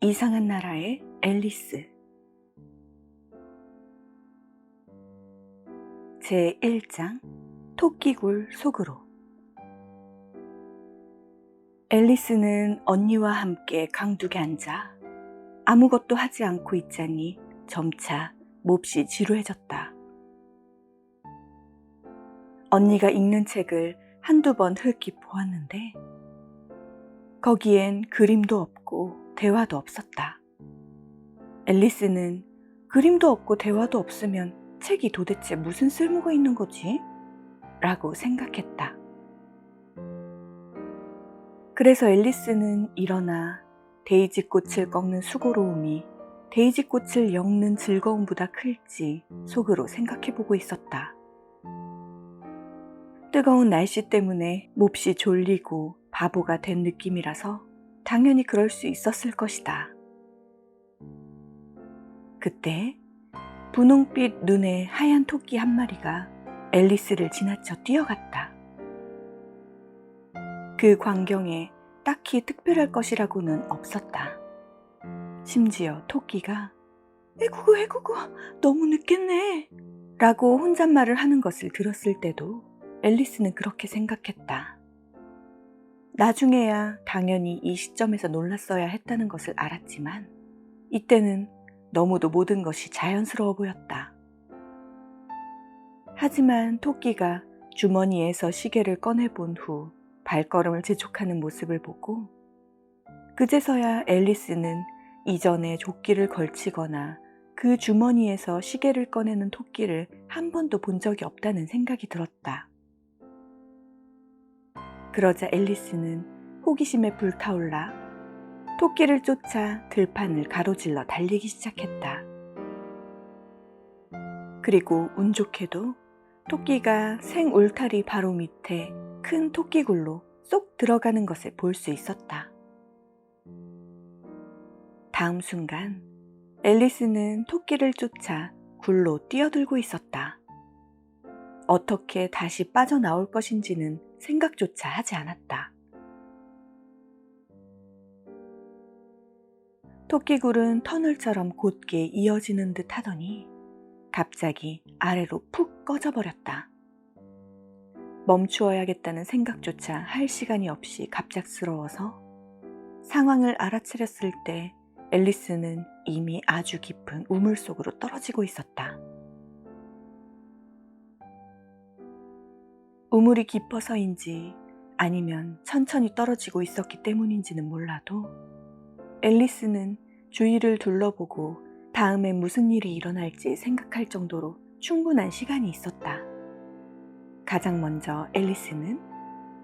이상한 나라의 앨리스. 제1장 토끼굴 속으로. 앨리스는 언니와 함께 강둑에 앉아 아무것도 하지 않고 있자니 점차 몹시 지루해졌다. 언니가 읽는 책을 한두 번 흘낏 보았는데 거기엔 그림도 없고 대화도 없었다. 앨리스는 그림도 없고 대화도 없으면 책이 도대체 무슨 쓸모가 있는 거지? 라고 생각했다. 그래서 앨리스는 일어나 데이지꽃을 꺾는 수고로움이 데이지꽃을 엮는 즐거움보다 클지 속으로 생각해보고 있었다. 뜨거운 날씨 때문에 몹시 졸리고 바보가 된 느낌이라서 당연히 그럴 수 있었을 것이다. 그때 분홍빛 눈의 하얀 토끼 한 마리가 앨리스를 지나쳐 뛰어갔다. 그 광경에 딱히 특별할 것이라고는 없었다. 심지어 토끼가 에구구 에구구 너무 늦겠네 라고 혼잣말을 하는 것을 들었을 때도 앨리스는 그렇게 생각했다. 나중에야 당연히 이 시점에서 놀랐어야 했다는 것을 알았지만 이때는 너무도 모든 것이 자연스러워 보였다. 하지만 토끼가 주머니에서 시계를 꺼내본 후 발걸음을 재촉하는 모습을 보고 그제서야 앨리스는 이전에 조끼를 걸치거나 그 주머니에서 시계를 꺼내는 토끼를 한 번도 본 적이 없다는 생각이 들었다. 그러자 앨리스는 호기심에 불타올라 토끼를 쫓아 들판을 가로질러 달리기 시작했다. 그리고 운 좋게도 토끼가 생 울타리 바로 밑에 큰 토끼굴로 쏙 들어가는 것을 볼 수 있었다. 다음 순간 앨리스는 토끼를 쫓아 굴로 뛰어들고 있었다. 어떻게 다시 빠져나올 것인지는 생각조차 하지 않았다. 토끼굴은 터널처럼 곧게 이어지는 듯 하더니 갑자기 아래로 푹 꺼져버렸다. 멈추어야겠다는 생각조차 할 시간이 없이 갑작스러워서 상황을 알아차렸을 때 앨리스는 이미 아주 깊은 우물 속으로 떨어지고 있었다. 우물이 깊어서인지 아니면 천천히 떨어지고 있었기 때문인지는 몰라도 앨리스는 주위를 둘러보고 다음에 무슨 일이 일어날지 생각할 정도로 충분한 시간이 있었다. 가장 먼저 앨리스는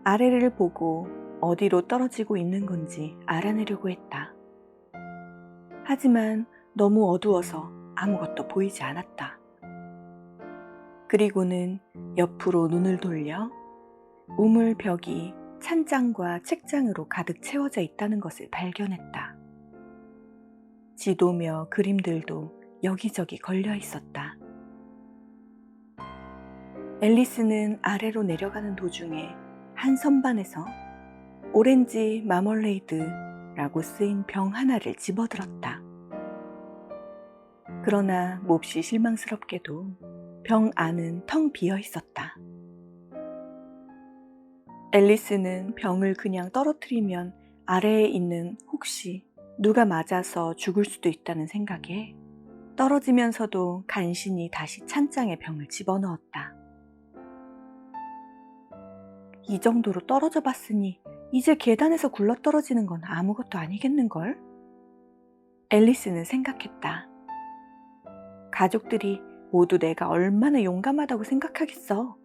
아래를 보고 어디로 떨어지고 있는 건지 알아내려고 했다. 하지만 너무 어두워서 아무것도 보이지 않았다. 그리고는 옆으로 눈을 돌려 우물 벽이 찬장과 책장으로 가득 채워져 있다는 것을 발견했다. 지도며 그림들도 여기저기 걸려 있었다. 앨리스는 아래로 내려가는 도중에 한 선반에서 오렌지 마멀레이드라고 쓰인 병 하나를 집어들었다. 그러나 몹시 실망스럽게도 병 안은 텅 비어 있었다. 앨리스는 병을 그냥 떨어뜨리면 아래에 있는 혹시 누가 맞아서 죽을 수도 있다는 생각에 떨어지면서도 간신히 다시 찬장에 병을 집어넣었다. 이 정도로 떨어져 봤으니 이제 계단에서 굴러떨어지는 건 아무것도 아니겠는걸? 앨리스는 생각했다. 가족들이 모두 내가 얼마나 용감하다고 생각하겠어.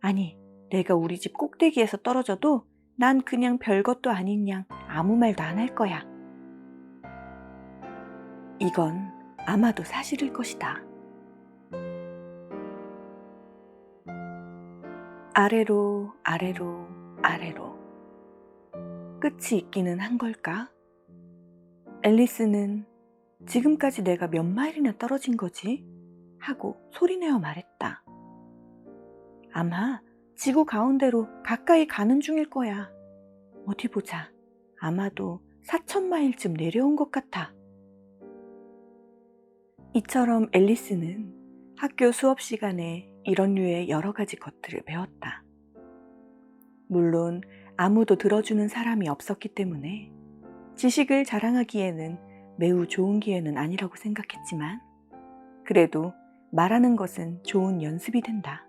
아니, 내가 우리 집 꼭대기에서 떨어져도 난 그냥 별것도 아닌 양 아무 말도 안 할 거야. 이건 아마도 사실일 것이다. 아래로, 아래로, 아래로. 끝이 있기는 한 걸까? 앨리스는 지금까지 내가 몇 마일이나 떨어진 거지? 하고 소리내어 말했다. 아마 지구 가운데로 가까이 가는 중일 거야. 어디 보자. 아마도 4,000마일쯤 내려온 것 같아. 이처럼 앨리스는 학교 수업 시간에 이런 류의 여러 가지 것들을 배웠다. 물론 아무도 들어주는 사람이 없었기 때문에 지식을 자랑하기에는 매우 좋은 기회는 아니라고 생각했지만 그래도 말하는 것은 좋은 연습이 된다.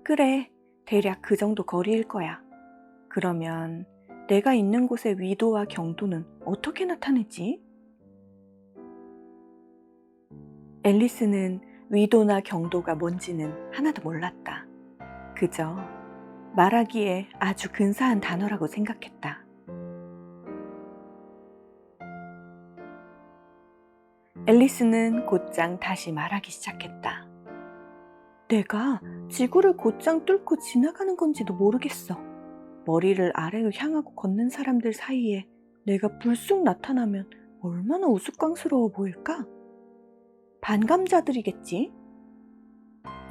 그래, 대략 그 정도 거리일 거야. 그러면 내가 있는 곳의 위도와 경도는 어떻게 나타내지? 앨리스는 위도나 경도가 뭔지는 하나도 몰랐다. 그저 말하기에 아주 근사한 단어라고 생각했다. 앨리스는 곧장 다시 말하기 시작했다. 내가 지구를 곧장 뚫고 지나가는 건지도 모르겠어. 머리를 아래로 향하고 걷는 사람들 사이에 내가 불쑥 나타나면 얼마나 우스꽝스러워 보일까? 반감자들이겠지?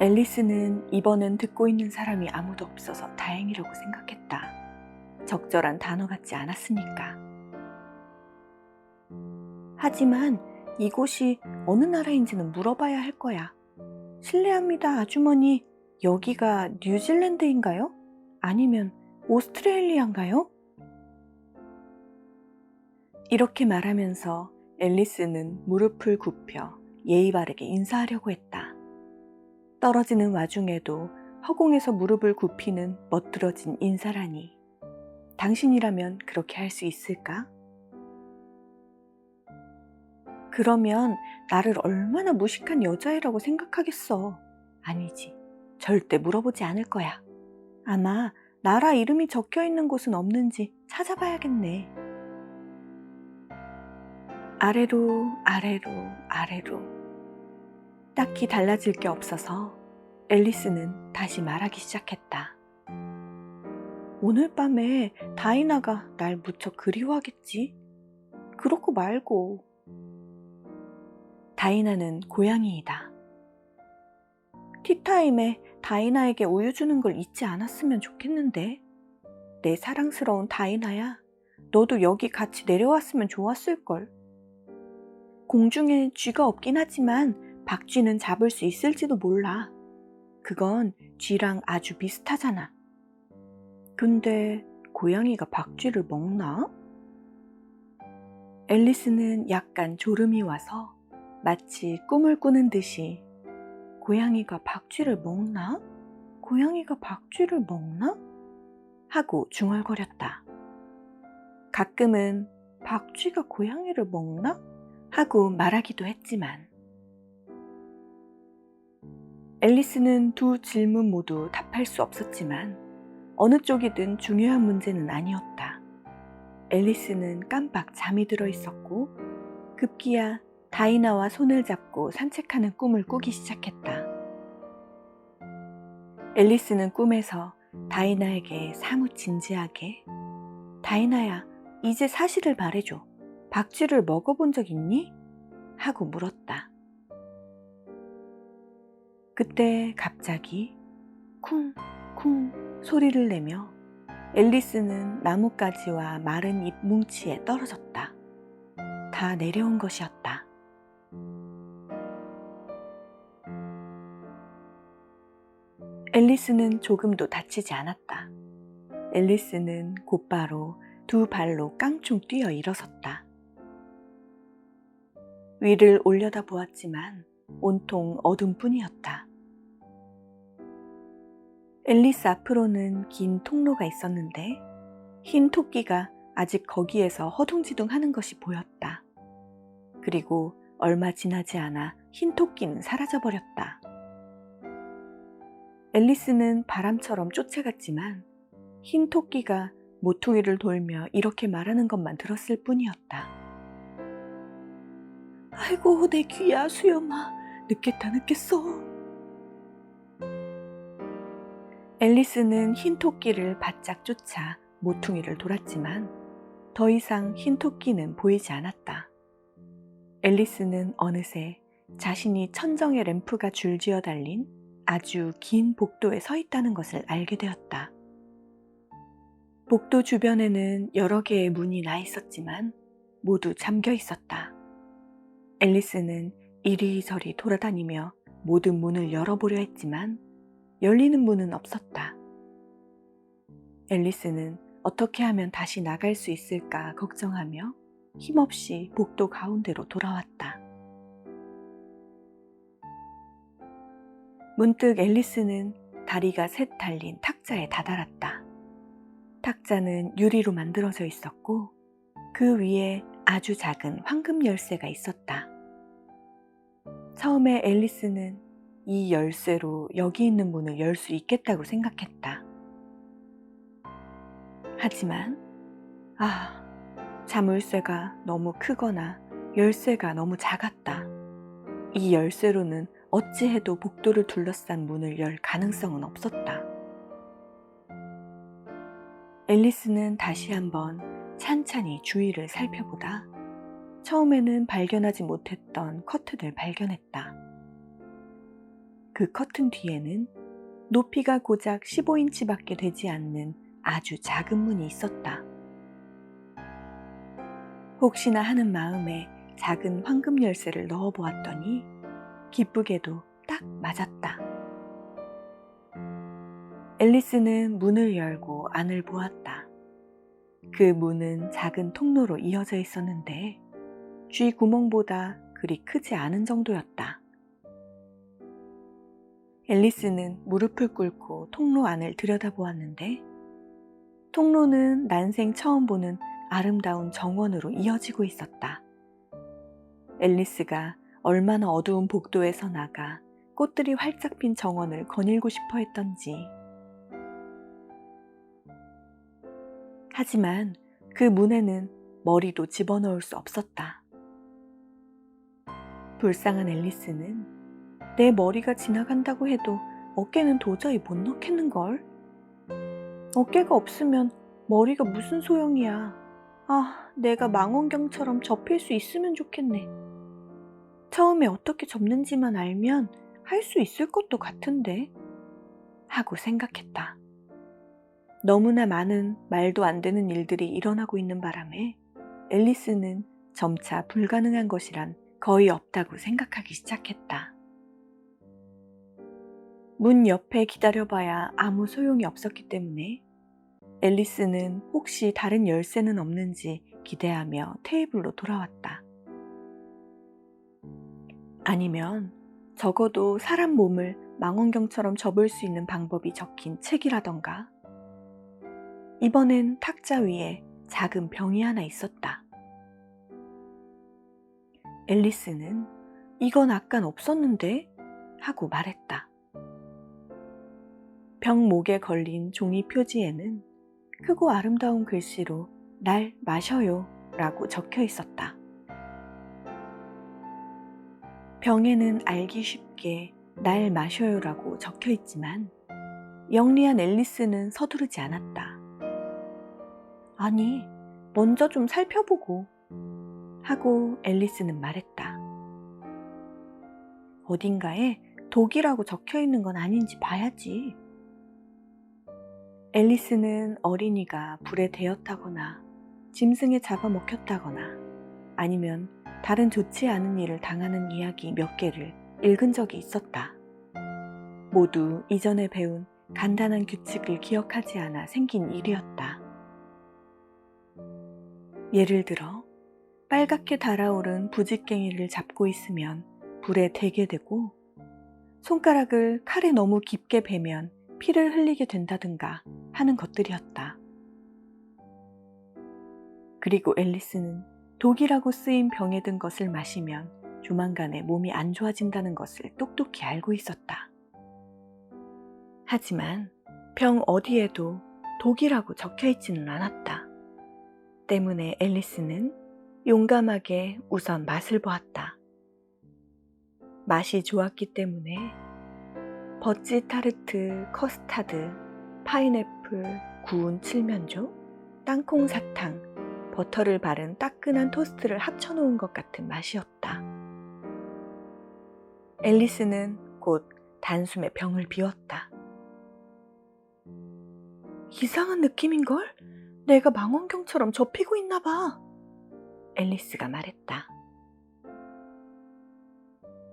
앨리스는 이번엔 듣고 있는 사람이 아무도 없어서 다행이라고 생각했다. 적절한 단어 같지 않았으니까. 하지만 이곳이 어느 나라인지는 물어봐야 할 거야. 실례합니다, 아주머니. 여기가 뉴질랜드인가요? 아니면 오스트레일리아인가요? 이렇게 말하면서 앨리스는 무릎을 굽혀 예의 바르게 인사하려고 했다. 떨어지는 와중에도 허공에서 무릎을 굽히는 멋들어진 인사라니. 당신이라면 그렇게 할 수 있을까? 그러면 나를 얼마나 무식한 여자애라고 생각하겠어. 아니지, 절대 물어보지 않을 거야. 아마 나라 이름이 적혀 있는 곳은 없는지 찾아봐야겠네. 아래로 아래로 아래로. 딱히 달라질 게 없어서 앨리스는 다시 말하기 시작했다. 오늘 밤에 다이나가 날 무척 그리워하겠지? 그렇고 말고. 다이나는 고양이이다. 티타임에 다이나에게 우유 주는 걸 잊지 않았으면 좋겠는데. 내 사랑스러운 다이나야, 너도 여기 같이 내려왔으면 좋았을걸. 공중에 쥐가 없긴 하지만 박쥐는 잡을 수 있을지도 몰라. 그건 쥐랑 아주 비슷하잖아. 근데 고양이가 박쥐를 먹나? 앨리스는 약간 졸음이 와서 마치 꿈을 꾸는 듯이 고양이가 박쥐를 먹나? 고양이가 박쥐를 먹나? 하고 중얼거렸다. 가끔은 박쥐가 고양이를 먹나? 하고 말하기도 했지만 앨리스는 두 질문 모두 답할 수 없었지만 어느 쪽이든 중요한 문제는 아니었다. 앨리스는 깜빡 잠이 들어 있었고 급기야 다이나와 손을 잡고 산책하는 꿈을 꾸기 시작했다. 앨리스는 꿈에서 다이나에게 사뭇 진지하게 다이나야, 이제 사실을 말해줘. 박쥐를 먹어본 적 있니? 하고 물었다. 그때 갑자기 쿵쿵 소리를 내며 앨리스는 나뭇가지와 마른 잎 뭉치에 떨어졌다. 다 내려온 것이었다. 앨리스는 조금도 다치지 않았다. 앨리스는 곧바로 두 발로 깡총 뛰어 일어섰다. 위를 올려다 보았지만 온통 어둠뿐이었다. 앨리스 앞으로는 긴 통로가 있었는데 흰 토끼가 아직 거기에서 허둥지둥 하는 것이 보였다. 그리고 얼마 지나지 않아 흰 토끼는 사라져버렸다. 앨리스는 바람처럼 쫓아갔지만 흰 토끼가 모퉁이를 돌며 이렇게 말하는 것만 들었을 뿐이었다. 아이고 내 귀야 수염아, 늦겠다 늦겠어. 앨리스는 흰 토끼를 바짝 쫓아 모퉁이를 돌았지만 더 이상 흰 토끼는 보이지 않았다. 앨리스는 어느새 자신이 천정의 램프가 줄지어 달린 아주 긴 복도에 서 있다는 것을 알게 되었다. 복도 주변에는 여러 개의 문이 나 있었지만 모두 잠겨 있었다. 앨리스는 이리저리 돌아다니며 모든 문을 열어보려 했지만 열리는 문은 없었다. 앨리스는 어떻게 하면 다시 나갈 수 있을까 걱정하며 힘없이 복도 가운데로 돌아왔다. 문득 앨리스는 다리가 셋 달린 탁자에 다다랐다. 탁자는 유리로 만들어져 있었고 그 위에 아주 작은 황금 열쇠가 있었다. 처음에 앨리스는 이 열쇠로 여기 있는 문을 열 수 있겠다고 생각했다. 하지만 자물쇠가 너무 크거나 열쇠가 너무 작았다. 이 열쇠로는 어찌해도 복도를 둘러싼 문을 열 가능성은 없었다. 앨리스는 다시 한번 찬찬히 주위를 살펴보다 처음에는 발견하지 못했던 커튼을 발견했다. 그 커튼 뒤에는 높이가 고작 15인치밖에 되지 않는 아주 작은 문이 있었다. 혹시나 하는 마음에 작은 황금 열쇠를 넣어보았더니 기쁘게도 딱 맞았다. 앨리스는 문을 열고 안을 보았다. 그 문은 작은 통로로 이어져 있었는데 쥐 구멍보다 그리 크지 않은 정도였다. 앨리스는 무릎을 꿇고 통로 안을 들여다보았는데 통로는 난생 처음 보는 아름다운 정원으로 이어지고 있었다. 앨리스가 얼마나 어두운 복도에서 나가 꽃들이 활짝 핀 정원을 거닐고 싶어 했던지. 하지만 그 문에는 머리도 집어넣을 수 없었다. 불쌍한 앨리스는 내 머리가 지나간다고 해도 어깨는 도저히 못 넣겠는걸? 어깨가 없으면 머리가 무슨 소용이야. 내가 망원경처럼 접힐 수 있으면 좋겠네. 처음에 어떻게 접는지만 알면 할 수 있을 것도 같은데 하고 생각했다. 너무나 많은 말도 안 되는 일들이 일어나고 있는 바람에 앨리스는 점차 불가능한 것이란 거의 없다고 생각하기 시작했다. 문 옆에 기다려봐야 아무 소용이 없었기 때문에 앨리스는 혹시 다른 열쇠는 없는지 기대하며 테이블로 돌아왔다. 아니면 적어도 사람 몸을 망원경처럼 접을 수 있는 방법이 적힌 책이라던가. 이번엔 탁자 위에 작은 병이 하나 있었다. 앨리스는 이건 아깐 없었는데? 하고 말했다. 병 목에 걸린 종이 표지에는 크고 아름다운 글씨로 날 마셔요 라고 적혀 있었다. 병에는 알기 쉽게 날 마셔요 라고 적혀 있지만 영리한 앨리스는 서두르지 않았다. 아니, 먼저 좀 살펴보고 하고 앨리스는 말했다. 어딘가에 독이라고 적혀 있는 건 아닌지 봐야지. 앨리스는 어린이가 불에 데였다거나 짐승에 잡아먹혔다거나 아니면 다른 좋지 않은 일을 당하는 이야기 몇 개를 읽은 적이 있었다. 모두 이전에 배운 간단한 규칙을 기억하지 않아 생긴 일이었다. 예를 들어 빨갛게 달아오른 부직갱이를 잡고 있으면 불에 대게 되고 손가락을 칼에 너무 깊게 베면 피를 흘리게 된다든가 하는 것들이었다. 그리고 앨리스는 독이라고 쓰인 병에 든 것을 마시면 조만간에 몸이 안 좋아진다는 것을 똑똑히 알고 있었다. 하지만 병 어디에도 독이라고 적혀 있지는 않았다. 때문에 앨리스는 용감하게 우선 맛을 보았다. 맛이 좋았기 때문에 버치 타르트, 커스타드, 파인애플, 구운 칠면조, 땅콩 사탕, 버터를 바른 따끈한 토스트를 합쳐놓은 것 같은 맛이었다. 앨리스는 곧 단숨에 병을 비웠다. 이상한 느낌인걸? 내가 망원경처럼 접히고 있나 봐. 앨리스가 말했다.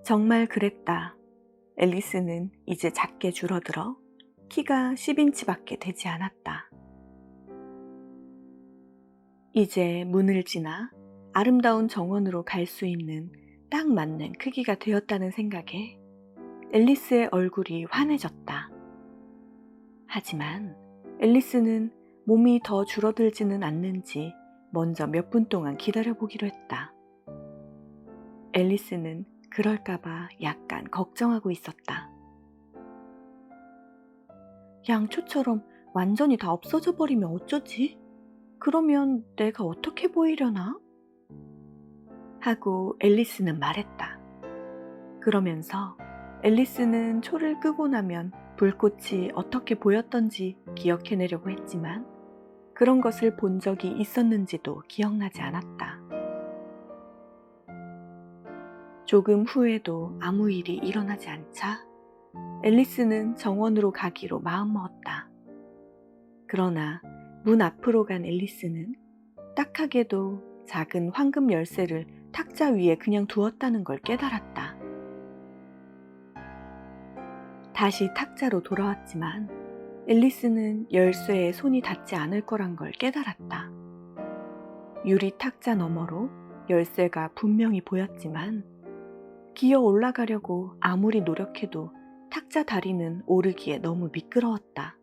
정말 그랬다. 앨리스는 이제 작게 줄어들어 키가 10인치밖에 되지 않았다. 이제 문을 지나 아름다운 정원으로 갈 수 있는 딱 맞는 크기가 되었다는 생각에 앨리스의 얼굴이 환해졌다. 하지만 앨리스는 몸이 더 줄어들지는 않는지 먼저 몇 분 동안 기다려보기로 했다. 앨리스는 그럴까봐 약간 걱정하고 있었다. 양초처럼 완전히 다 없어져 버리면 어쩌지? 그러면 내가 어떻게 보이려나? 하고 앨리스는 말했다. 그러면서 앨리스는 초를 끄고 나면 불꽃이 어떻게 보였던지 기억해내려고 했지만 그런 것을 본 적이 있었는지도 기억나지 않았다. 조금 후에도 아무 일이 일어나지 않자 앨리스는 정원으로 가기로 마음먹었다. 그러나 문 앞으로 간 앨리스는 딱하게도 작은 황금 열쇠를 탁자 위에 그냥 두었다는 걸 깨달았다. 다시 탁자로 돌아왔지만 앨리스는 열쇠에 손이 닿지 않을 거란 걸 깨달았다. 유리 탁자 너머로 열쇠가 분명히 보였지만 기어 올라가려고 아무리 노력해도 탁자 다리는 오르기에 너무 미끄러웠다.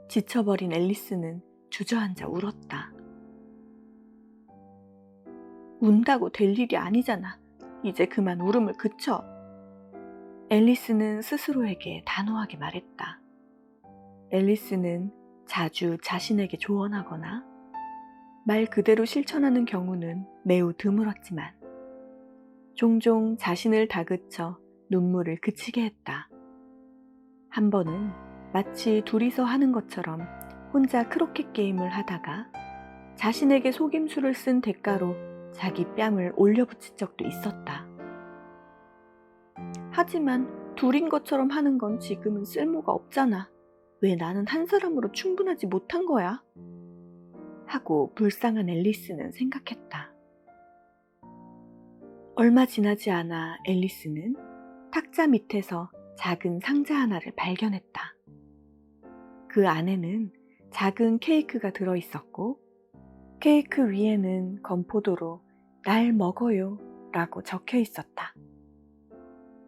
지쳐버린 앨리스는 주저앉아 울었다. 운다고 될 일이 아니잖아. 이제 그만 울음을 그쳐. 앨리스는 스스로에게 단호하게 말했다. 앨리스는 자주 자신에게 조언하거나 말 그대로 실천하는 경우는 매우 드물었지만 종종 자신을 다그쳐 눈물을 그치게 했다. 한 번은 마치 둘이서 하는 것처럼 혼자 크로켓 게임을 하다가 자신에게 속임수를 쓴 대가로 자기 뺨을 올려붙인 적도 있었다. 하지만 둘인 것처럼 하는 건 지금은 쓸모가 없잖아. 왜 나는 한 사람으로 충분하지 못한 거야? 하고 불쌍한 앨리스는 생각했다. 얼마 지나지 않아 앨리스는 탁자 밑에서 작은 상자 하나를 발견했다. 그 안에는 작은 케이크가 들어있었고 케이크 위에는 건포도로 날 먹어요 라고 적혀 있었다.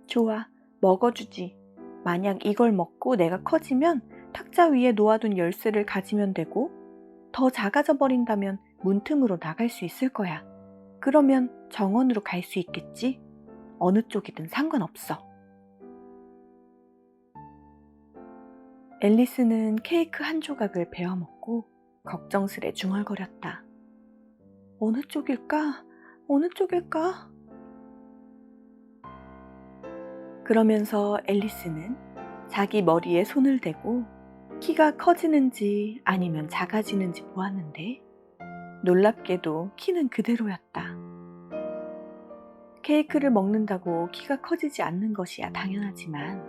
좋아, 먹어주지. 만약 이걸 먹고 내가 커지면 탁자 위에 놓아둔 열쇠를 가지면 되고 더 작아져 버린다면 문틈으로 나갈 수 있을 거야. 그러면 정원으로 갈 수 있겠지? 어느 쪽이든 상관없어. 앨리스는 케이크 한 조각을 베어 먹고 걱정스레 중얼거렸다. 어느 쪽일까? 어느 쪽일까? 그러면서 앨리스는 자기 머리에 손을 대고 키가 커지는지 아니면 작아지는지 보았는데 놀랍게도 키는 그대로였다. 케이크를 먹는다고 키가 커지지 않는 것이야 당연하지만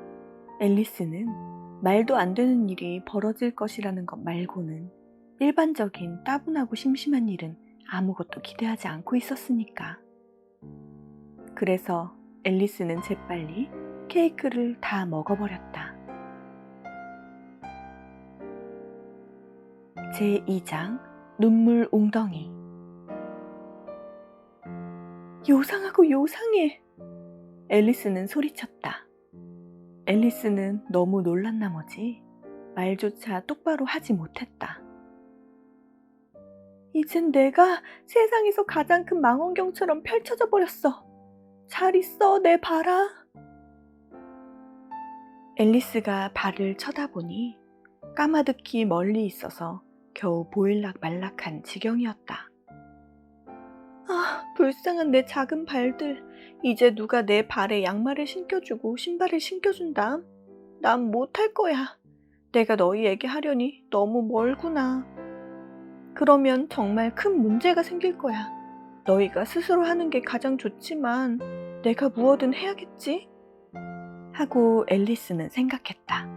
앨리스는 말도 안 되는 일이 벌어질 것이라는 것 말고는 일반적인 따분하고 심심한 일은 아무것도 기대하지 않고 있었으니까. 그래서 앨리스는 재빨리 케이크를 다 먹어버렸다. 제2장 눈물 웅덩이. 요상하고 요상해. 앨리스는 소리쳤다. 앨리스는 너무 놀란 나머지 말조차 똑바로 하지 못했다. 이젠 내가 세상에서 가장 큰 망원경처럼 펼쳐져 버렸어. 잘 있어, 내 발아. 앨리스가 발을 쳐다보니 까마득히 멀리 있어서 겨우 보일락 말락한 지경이었다. 아, 불쌍한 내 작은 발들. 이제 누가 내 발에 양말을 신겨주고 신발을 신겨준다. 난 못할 거야. 내가 너희에게 하려니 너무 멀구나. 그러면 정말 큰 문제가 생길 거야. 너희가 스스로 하는 게 가장 좋지만 내가 무엇든 해야겠지? 하고 앨리스는 생각했다.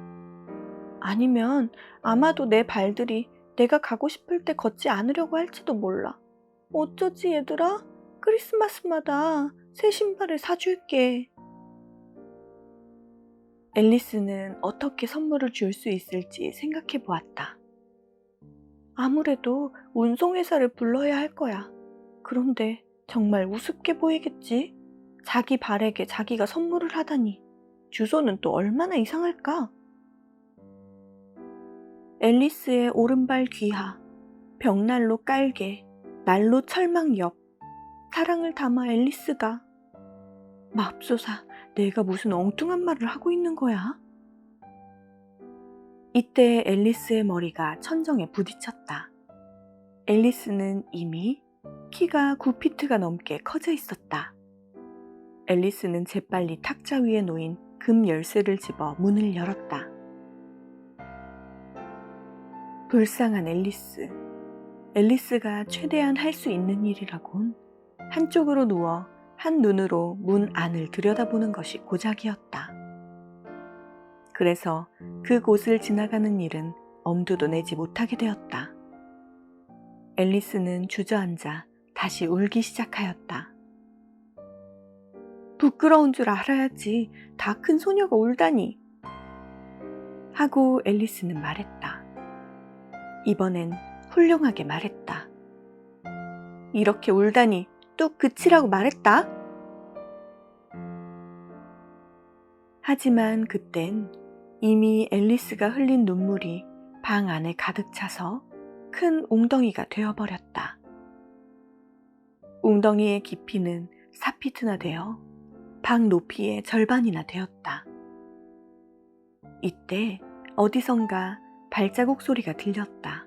아니면 아마도 내 발들이 내가 가고 싶을 때 걷지 않으려고 할지도 몰라. 어쩌지 얘들아? 크리스마스마다 새 신발을 사줄게. 앨리스는 어떻게 선물을 줄 수 있을지 생각해 보았다. 아무래도 운송회사를 불러야 할 거야. 그런데 정말 우습게 보이겠지? 자기 발에게 자기가 선물을 하다니. 주소는 또 얼마나 이상할까? 앨리스의 오른발 귀하, 벽난로 깔개, 난로 철망 옆, 사랑을 담아 앨리스가. 맙소사, 내가 무슨 엉뚱한 말을 하고 있는 거야? 이때 앨리스의 머리가 천정에 부딪혔다. 앨리스는 이미 키가 9피트가 넘게 커져 있었다. 앨리스는 재빨리 탁자 위에 놓인 금 열쇠를 집어 문을 열었다. 불쌍한 앨리스. 앨리스가 최대한 할 수 있는 일이라곤 한쪽으로 누워 한 눈으로 문 안을 들여다보는 것이 고작이었다. 그래서 그곳을 지나가는 일은 엄두도 내지 못하게 되었다. 앨리스는 주저앉아 다시 울기 시작하였다. 부끄러운 줄 알아야지. 다 큰 소녀가 울다니. 하고 앨리스는 말했다. 이번엔 훌륭하게 말했다. 이렇게 울다니 뚝 그치라고 말했다. 하지만 그땐 이미 앨리스가 흘린 눈물이 방 안에 가득 차서 큰 웅덩이가 되어버렸다. 웅덩이의 깊이는 4피트나 되어 방 높이의 절반이나 되었다. 이때 어디선가 발자국 소리가 들렸다.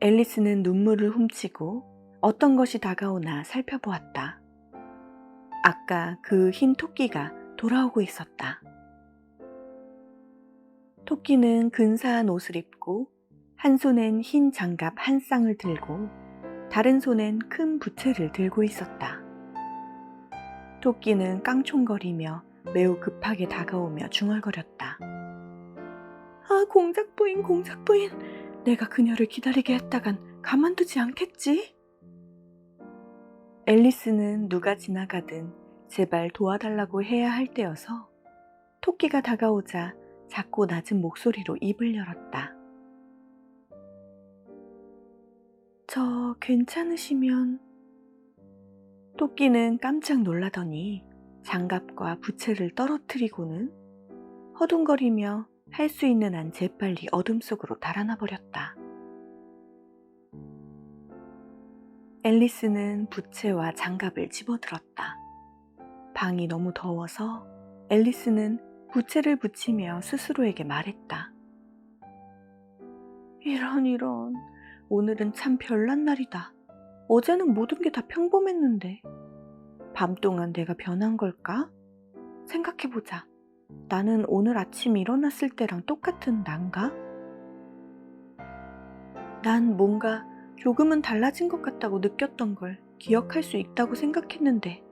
앨리스는 눈물을 훔치고 어떤 것이 다가오나 살펴보았다. 아까 그 흰 토끼가 돌아오고 있었다. 토끼는 근사한 옷을 입고 한 손엔 흰 장갑 한 쌍을 들고 다른 손엔 큰 부채를 들고 있었다. 토끼는 깡총거리며 매우 급하게 다가오며 중얼거렸다. 아, 공작부인, 공작부인. 내가 그녀를 기다리게 했다간 가만두지 않겠지? 앨리스는 누가 지나가든 제발 도와달라고 해야 할 때여서 토끼가 다가오자 작고 낮은 목소리로 입을 열었다. 저 괜찮으시면... 토끼는 깜짝 놀라더니 장갑과 부채를 떨어뜨리고는 허둥거리며 할 수 있는 한 재빨리 어둠 속으로 달아나 버렸다. 앨리스는 부채와 장갑을 집어들었다. 방이 너무 더워서 앨리스는 부채를 붙이며 스스로에게 말했다. 이런, 오늘은 참 별난 날이다. 어제는 모든 게 다 평범했는데 밤 동안 내가 변한 걸까? 생각해보자. 나는 오늘 아침 일어났을 때랑 똑같은 난가? 난 뭔가 조금은 달라진 것 같다고 느꼈던 걸 기억할 수 있다고 생각했는데,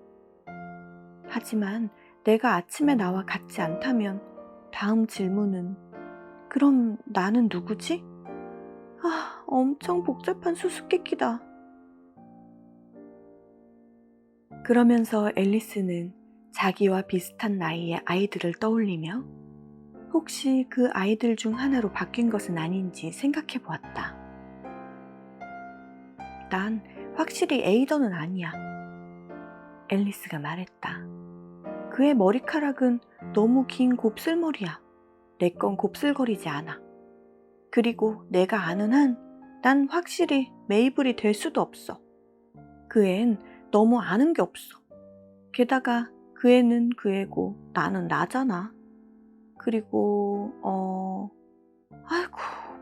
하지만 내가 아침에 나와 같지 않다면 다음 질문은 그럼 나는 누구지? 아, 엄청 복잡한 수수께끼다. 그러면서 앨리스는 자기와 비슷한 나이의 아이들을 떠올리며 혹시 그 아이들 중 하나로 바뀐 것은 아닌지 생각해 보았다. 난 확실히 에이던은 아니야. 앨리스가 말했다. 그의 머리카락은 너무 긴 곱슬머리야. 내 건 곱슬거리지 않아. 그리고 내가 아는 한 난 확실히 메이블이 될 수도 없어. 그 앤 너무 아는 게 없어. 게다가 그 애는 그 애고 나는 나잖아. 그리고 아이고,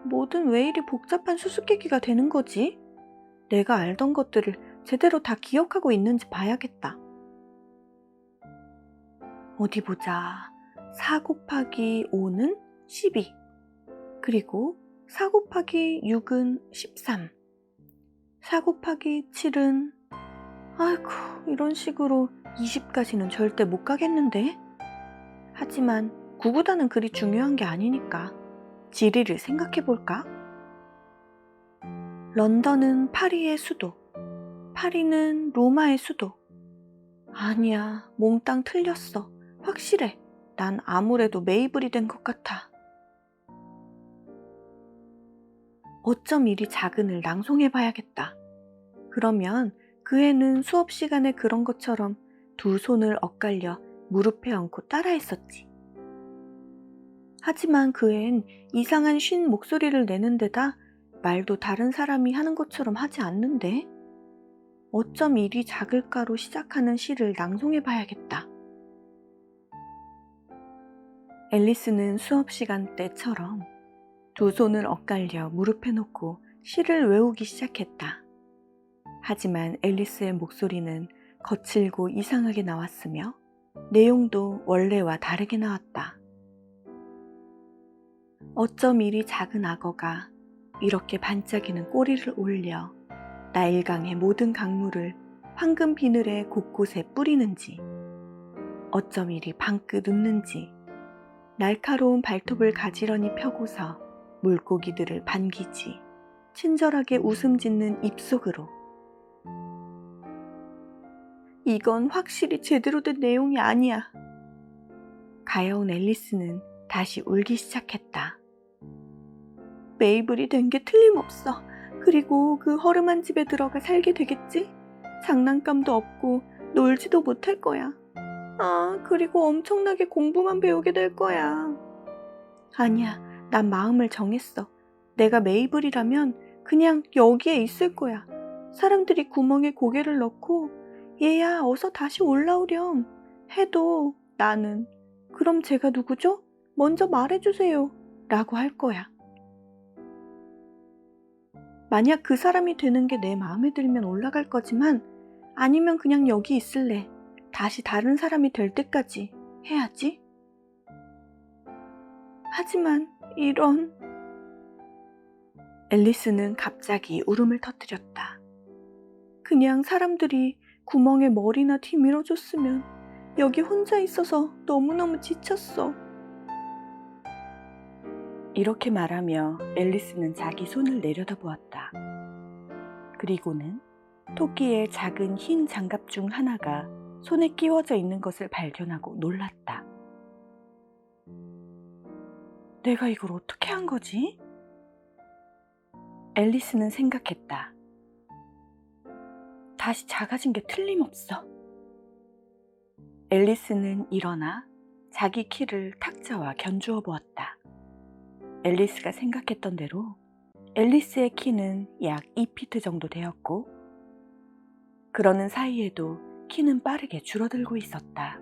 뭐든 왜 이리 복잡한 수수께끼가 되는 거지? 내가 알던 것들을 제대로 다 기억하고 있는지 봐야겠다. 어디 보자. 4 곱하기 5는 12. 그리고 4 곱하기 6은 13. 4 곱하기 7은... 아이고, 이런 식으로 20까지는 절대 못 가겠는데? 하지만 구구단은 그리 중요한 게 아니니까 지리를 생각해 볼까? 런던은 파리의 수도, 파리는 로마의 수도. 아니야, 몽땅 틀렸어. 확실해. 난 아무래도 메이블이 된 것 같아. 어쩜 이리 작은을 낭송해 봐야겠다. 그러면 그 애는 수업 시간에 그런 것처럼 두 손을 엇갈려 무릎에 얹고 따라했었지. 하지만 그 앤 이상한 쉰 목소리를 내는 데다 말도 다른 사람이 하는 것처럼 하지 않는데? 어쩜 이리 작을까로 시작하는 시를 낭송해 봐야겠다. 앨리스는 수업 시간 때처럼 두 손을 엇갈려 무릎에 놓고 시를 외우기 시작했다. 하지만 앨리스의 목소리는 거칠고 이상하게 나왔으며 내용도 원래와 다르게 나왔다. 어쩜 이리 작은 악어가 이렇게 반짝이는 꼬리를 올려 나일강의 모든 강물을 황금 비늘에 곳곳에 뿌리는지, 어쩜 이리 방긋 웃는지, 날카로운 발톱을 가지런히 펴고서 물고기들을 반기지, 친절하게 웃음 짓는 입속으로. 이건 확실히 제대로 된 내용이 아니야. 가여운 앨리스는 다시 울기 시작했다. 메이블이 된 게 틀림없어. 그리고 그 허름한 집에 들어가 살게 되겠지? 장난감도 없고 놀지도 못할 거야. 아, 그리고 엄청나게 공부만 배우게 될 거야. 아니야, 난 마음을 정했어. 내가 메이블이라면 그냥 여기에 있을 거야. 사람들이 구멍에 고개를 넣고 얘야 어서 다시 올라오렴 해도 나는 그럼 제가 누구죠? 먼저 말해주세요 라고 할 거야. 만약 그 사람이 되는 게 내 마음에 들면 올라갈 거지만 아니면 그냥 여기 있을래. 다시 다른 사람이 될 때까지 해야지. 하지만 이런... 앨리스는 갑자기 울음을 터뜨렸다. 그냥 사람들이 구멍에 머리나 뒤밀어줬으면 여기 혼자 있어서 너무너무 지쳤어. 이렇게 말하며 앨리스는 자기 손을 내려다보았다. 그리고는 토끼의 작은 흰 장갑 중 하나가 손에 끼워져 있는 것을 발견하고 놀랐다. 내가 이걸 어떻게 한 거지? 앨리스는 생각했다. 다시 작아진 게 틀림없어. 앨리스는 일어나 자기 키를 탁자와 견주어 보았다. 앨리스가 생각했던 대로 앨리스의 키는 약 2피트 정도 되었고 그러는 사이에도 키는 빠르게 줄어들고 있었다.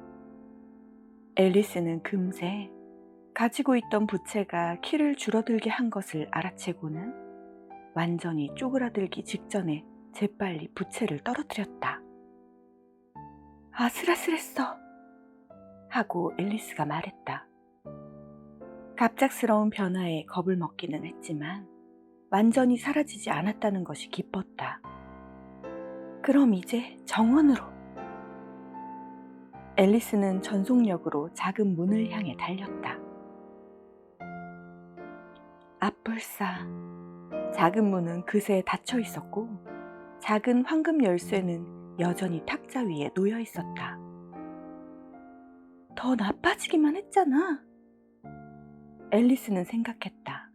앨리스는 금세 가지고 있던 부채가 키를 줄어들게 한 것을 알아채고는 완전히 쪼그라들기 직전에 재빨리 부채를 떨어뜨렸다. 아슬아슬했어 하고 앨리스가 말했다. 갑작스러운 변화에 겁을 먹기는 했지만 완전히 사라지지 않았다는 것이 기뻤다. 그럼 이제 정원으로. 앨리스는 전속력으로 작은 문을 향해 달렸다. 앞불싸. 작은 문은 그새 닫혀 있었고 작은 황금 열쇠는 여전히 탁자 위에 놓여 있었다. 더 나빠지기만 했잖아. 앨리스는 생각했다.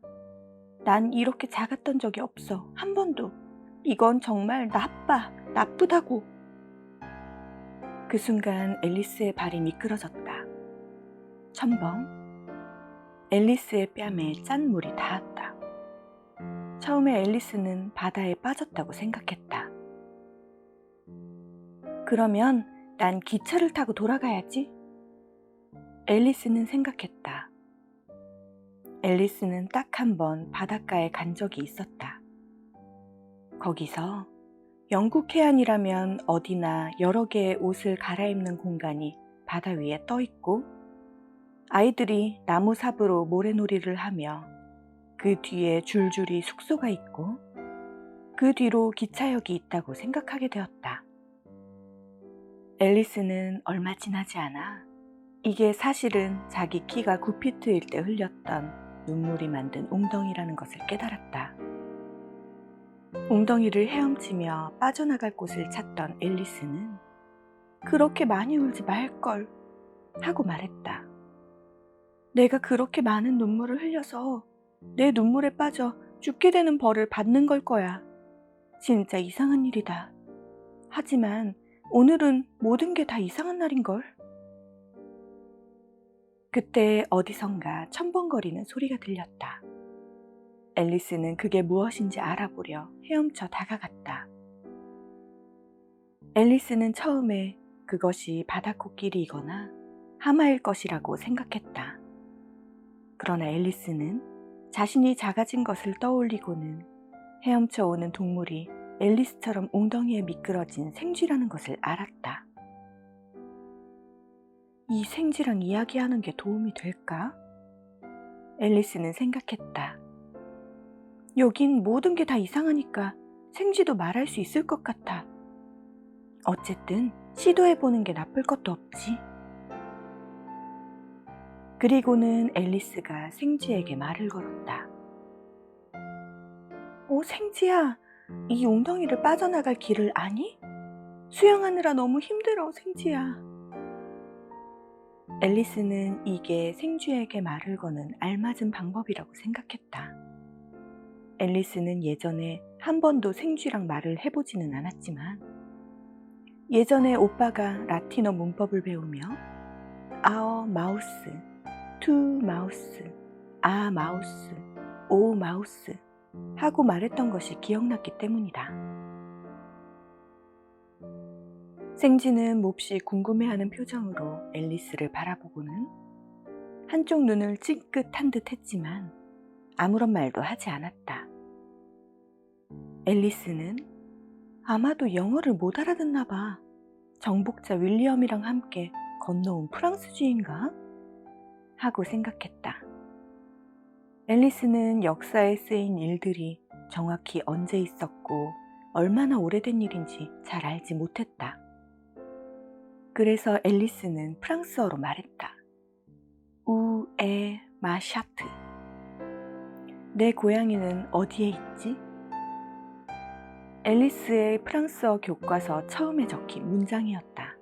난 이렇게 작았던 적이 없어. 한 번도. 이건 정말 나쁘다고. 그 순간 앨리스의 발이 미끄러졌다. 첨벙. 앨리스의 뺨에 짠 물이 닿았다. 처음에 앨리스는 바다에 빠졌다고 생각했다. 그러면 난 기차를 타고 돌아가야지. 앨리스는 생각했다. 앨리스는 딱 한 번 바닷가에 간 적이 있었다. 거기서 영국 해안이라면 어디나 여러 개의 옷을 갈아입는 공간이 바다 위에 떠 있고 아이들이 나무 삽으로 모래놀이를 하며 그 뒤에 줄줄이 숙소가 있고 그 뒤로 기차역이 있다고 생각하게 되었다. 앨리스는 얼마 지나지 않아 이게 사실은 자기 키가 9피트일 때 흘렸던 눈물이 만든 웅덩이라는 것을 깨달았다. 웅덩이를 헤엄치며 빠져나갈 곳을 찾던 앨리스는 그렇게 많이 울지 말걸 하고 말했다. 내가 그렇게 많은 눈물을 흘려서 내 눈물에 빠져 죽게 되는 벌을 받는 걸 거야. 진짜 이상한 일이다. 하지만 오늘은 모든 게 다 이상한 날인걸. 그때 어디선가 첨벙거리는 소리가 들렸다. 앨리스는 그게 무엇인지 알아보려 헤엄쳐 다가갔다. 앨리스는 처음에 그것이 바다코끼리이거나 하마일 것이라고 생각했다. 그러나 앨리스는 자신이 작아진 것을 떠올리고는 헤엄쳐 오는 동물이 앨리스처럼 웅덩이에 미끄러진 생쥐라는 것을 알았다. 이 생쥐랑 이야기하는 게 도움이 될까? 앨리스는 생각했다. 여긴 모든 게 다 이상하니까 생쥐도 말할 수 있을 것 같아. 어쨌든 시도해보는 게 나쁠 것도 없지. 그리고는 앨리스가 생쥐에게 말을 걸었다. 생쥐야, 이 웅덩이를 빠져나갈 길을 아니? 수영하느라 너무 힘들어, 생쥐야. 앨리스는 이게 생쥐에게 말을 거는 알맞은 방법이라고 생각했다. 앨리스는 예전에 한 번도 생쥐랑 말을 해보지는 않았지만 예전에 오빠가 라틴어 문법을 배우며 아어 마우스, 투 마우스, 아 마우스, 오 마우스 하고 말했던 것이 기억났기 때문이다. 생쥐는 몹시 궁금해하는 표정으로 앨리스를 바라보고는 한쪽 눈을 찡긋한 듯 했지만 아무런 말도 하지 않았다. 앨리스는 아마도 영어를 못 알아듣나 봐. 정복자 윌리엄이랑 함께 건너온 프랑스주의인가? 하고 생각했다. 앨리스는 역사에 쓰인 일들이 정확히 언제 있었고 얼마나 오래된 일인지 잘 알지 못했다. 그래서 앨리스는 프랑스어로 말했다. 우에 마샤트. 내 고양이는 어디에 있지? 앨리스의 프랑스어 교과서 처음에 적힌 문장이었다.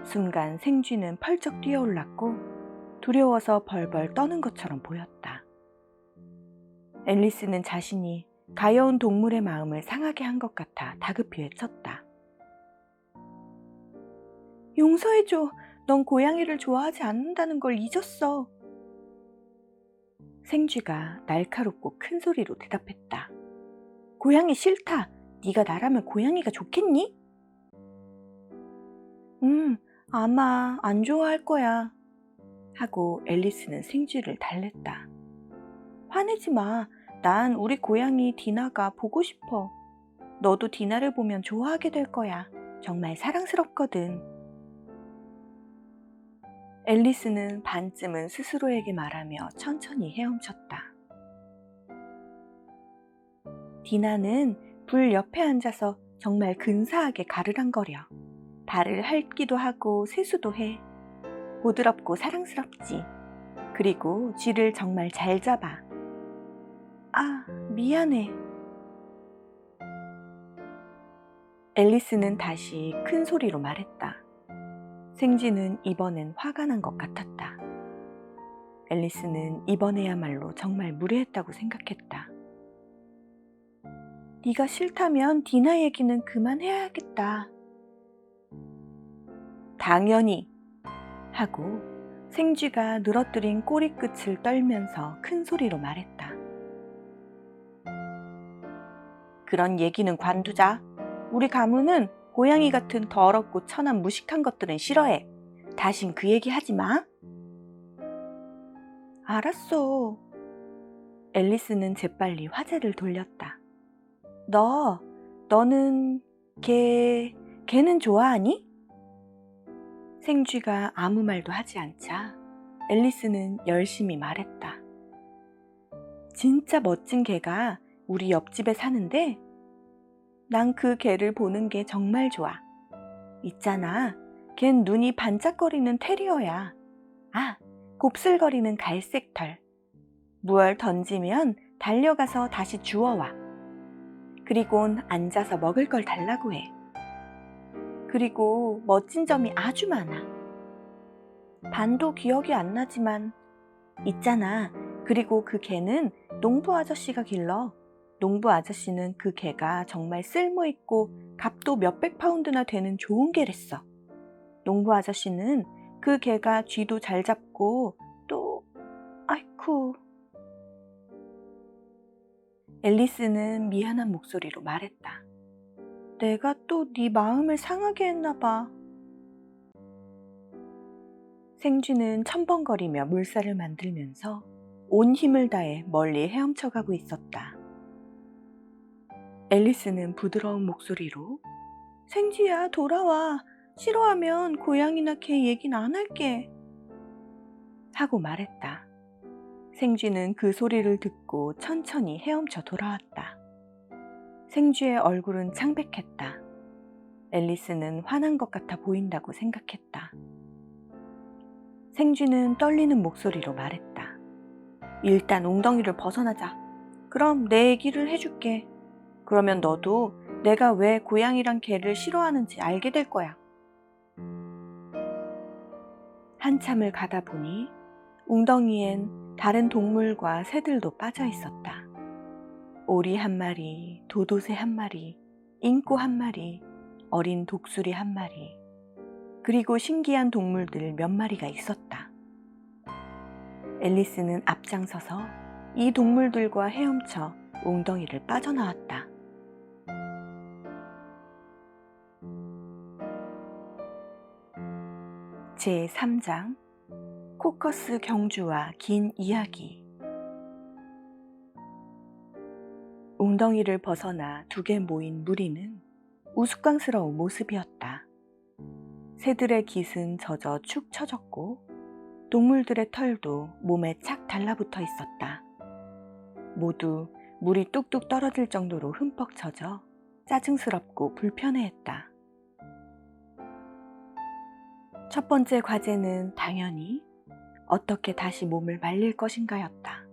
순간 생쥐는 펄쩍 뛰어올랐고 두려워서 벌벌 떠는 것처럼 보였다. 앨리스는 자신이 가여운 동물의 마음을 상하게 한 것 같아 다급히 외쳤다. 용서해줘. 넌 고양이를 좋아하지 않는다는 걸 잊었어. 생쥐가 날카롭고 큰 소리로 대답했다. 고양이 싫다. 네가 나라면 고양이가 좋겠니? 아마 안 좋아할 거야. 하고 앨리스는 생쥐를 달랬다. 화내지 마. 난 우리 고양이 디나가 보고 싶어. 너도 디나를 보면 좋아하게 될 거야. 정말 사랑스럽거든. 앨리스는 반쯤은 스스로에게 말하며 천천히 헤엄쳤다. 디나는 불 옆에 앉아서 정말 근사하게 가르랑거려. 발을 핥기도 하고 세수도 해. 부드럽고 사랑스럽지. 그리고 쥐를 정말 잘 잡아. 아, 미안해. 앨리스는 다시 큰 소리로 말했다. 생쥐는 이번엔 화가 난 것 같았다. 앨리스는 이번에야말로 정말 무례했다고 생각했다. 네가 싫다면 디나 얘기는 그만해야겠다. 당연히 하고 생쥐가 늘어뜨린 꼬리끝을 떨면서 큰 소리로 말했다. 그런 얘기는 관두자. 우리 가문은 고양이 같은 더럽고 천한 무식한 것들은 싫어해. 다신 그 얘기 하지 마. 알았어. 앨리스는 재빨리 화제를 돌렸다. 너는 걔는 좋아하니? 생쥐가 아무 말도 하지 않자 앨리스는 열심히 말했다. 진짜 멋진 개가 우리 옆집에 사는데 난 그 개를 보는 게 정말 좋아. 있잖아, 걘 눈이 반짝거리는 테리어야. 아, 곱슬거리는 갈색 털. 무얼 던지면 달려가서 다시 주워와. 그리곤 앉아서 먹을 걸 달라고 해. 그리고 멋진 점이 아주 많아. 반도 기억이 안 나지만 있잖아. 그리고 그 개는 농부 아저씨가 길러. 농부 아저씨는 그 개가 정말 쓸모있고 값도 몇백 파운드나 되는 좋은 개랬어. 농부 아저씨는 그 개가 쥐도 잘 잡고 또 아이쿠. 앨리스는 미안한 목소리로 말했다. 내가 또 네 마음을 상하게 했나 봐. 생쥐는 첨벙거리며 물살을 만들면서 온 힘을 다해 멀리 헤엄쳐가고 있었다. 앨리스는 부드러운 목소리로 생쥐야 돌아와. 싫어하면 고양이나 개 얘긴 안 할게. 하고 말했다. 생쥐는 그 소리를 듣고 천천히 헤엄쳐 돌아왔다. 생쥐의 얼굴은 창백했다. 앨리스는 화난 것 같아 보인다고 생각했다. 생쥐는 떨리는 목소리로 말했다. 일단 웅덩이를 벗어나자. 그럼 내 얘기를 해줄게. 그러면 너도 내가 왜 고양이랑 개를 싫어하는지 알게 될 거야. 한참을 가다 보니 웅덩이엔 다른 동물과 새들도 빠져 있었다. 오리 한 마리, 도도새 한 마리, 잉꼬 한 마리, 어린 독수리 한 마리, 그리고 신기한 동물들 몇 마리가 있었다. 앨리스는 앞장서서 이 동물들과 헤엄쳐 웅덩이를 빠져나왔다. 제3장 코커스 경주와 긴 이야기. 웅덩이를 벗어나 두개 모인 무리는 우스꽝스러운 모습이었다. 새들의 깃은 젖어 축 처졌고 동물들의 털도 몸에 착 달라붙어 있었다. 모두 물이 뚝뚝 떨어질 정도로 흠뻑 젖어 짜증스럽고 불편해했다. 첫 번째 과제는 당연히 어떻게 다시 몸을 말릴 것인가였다.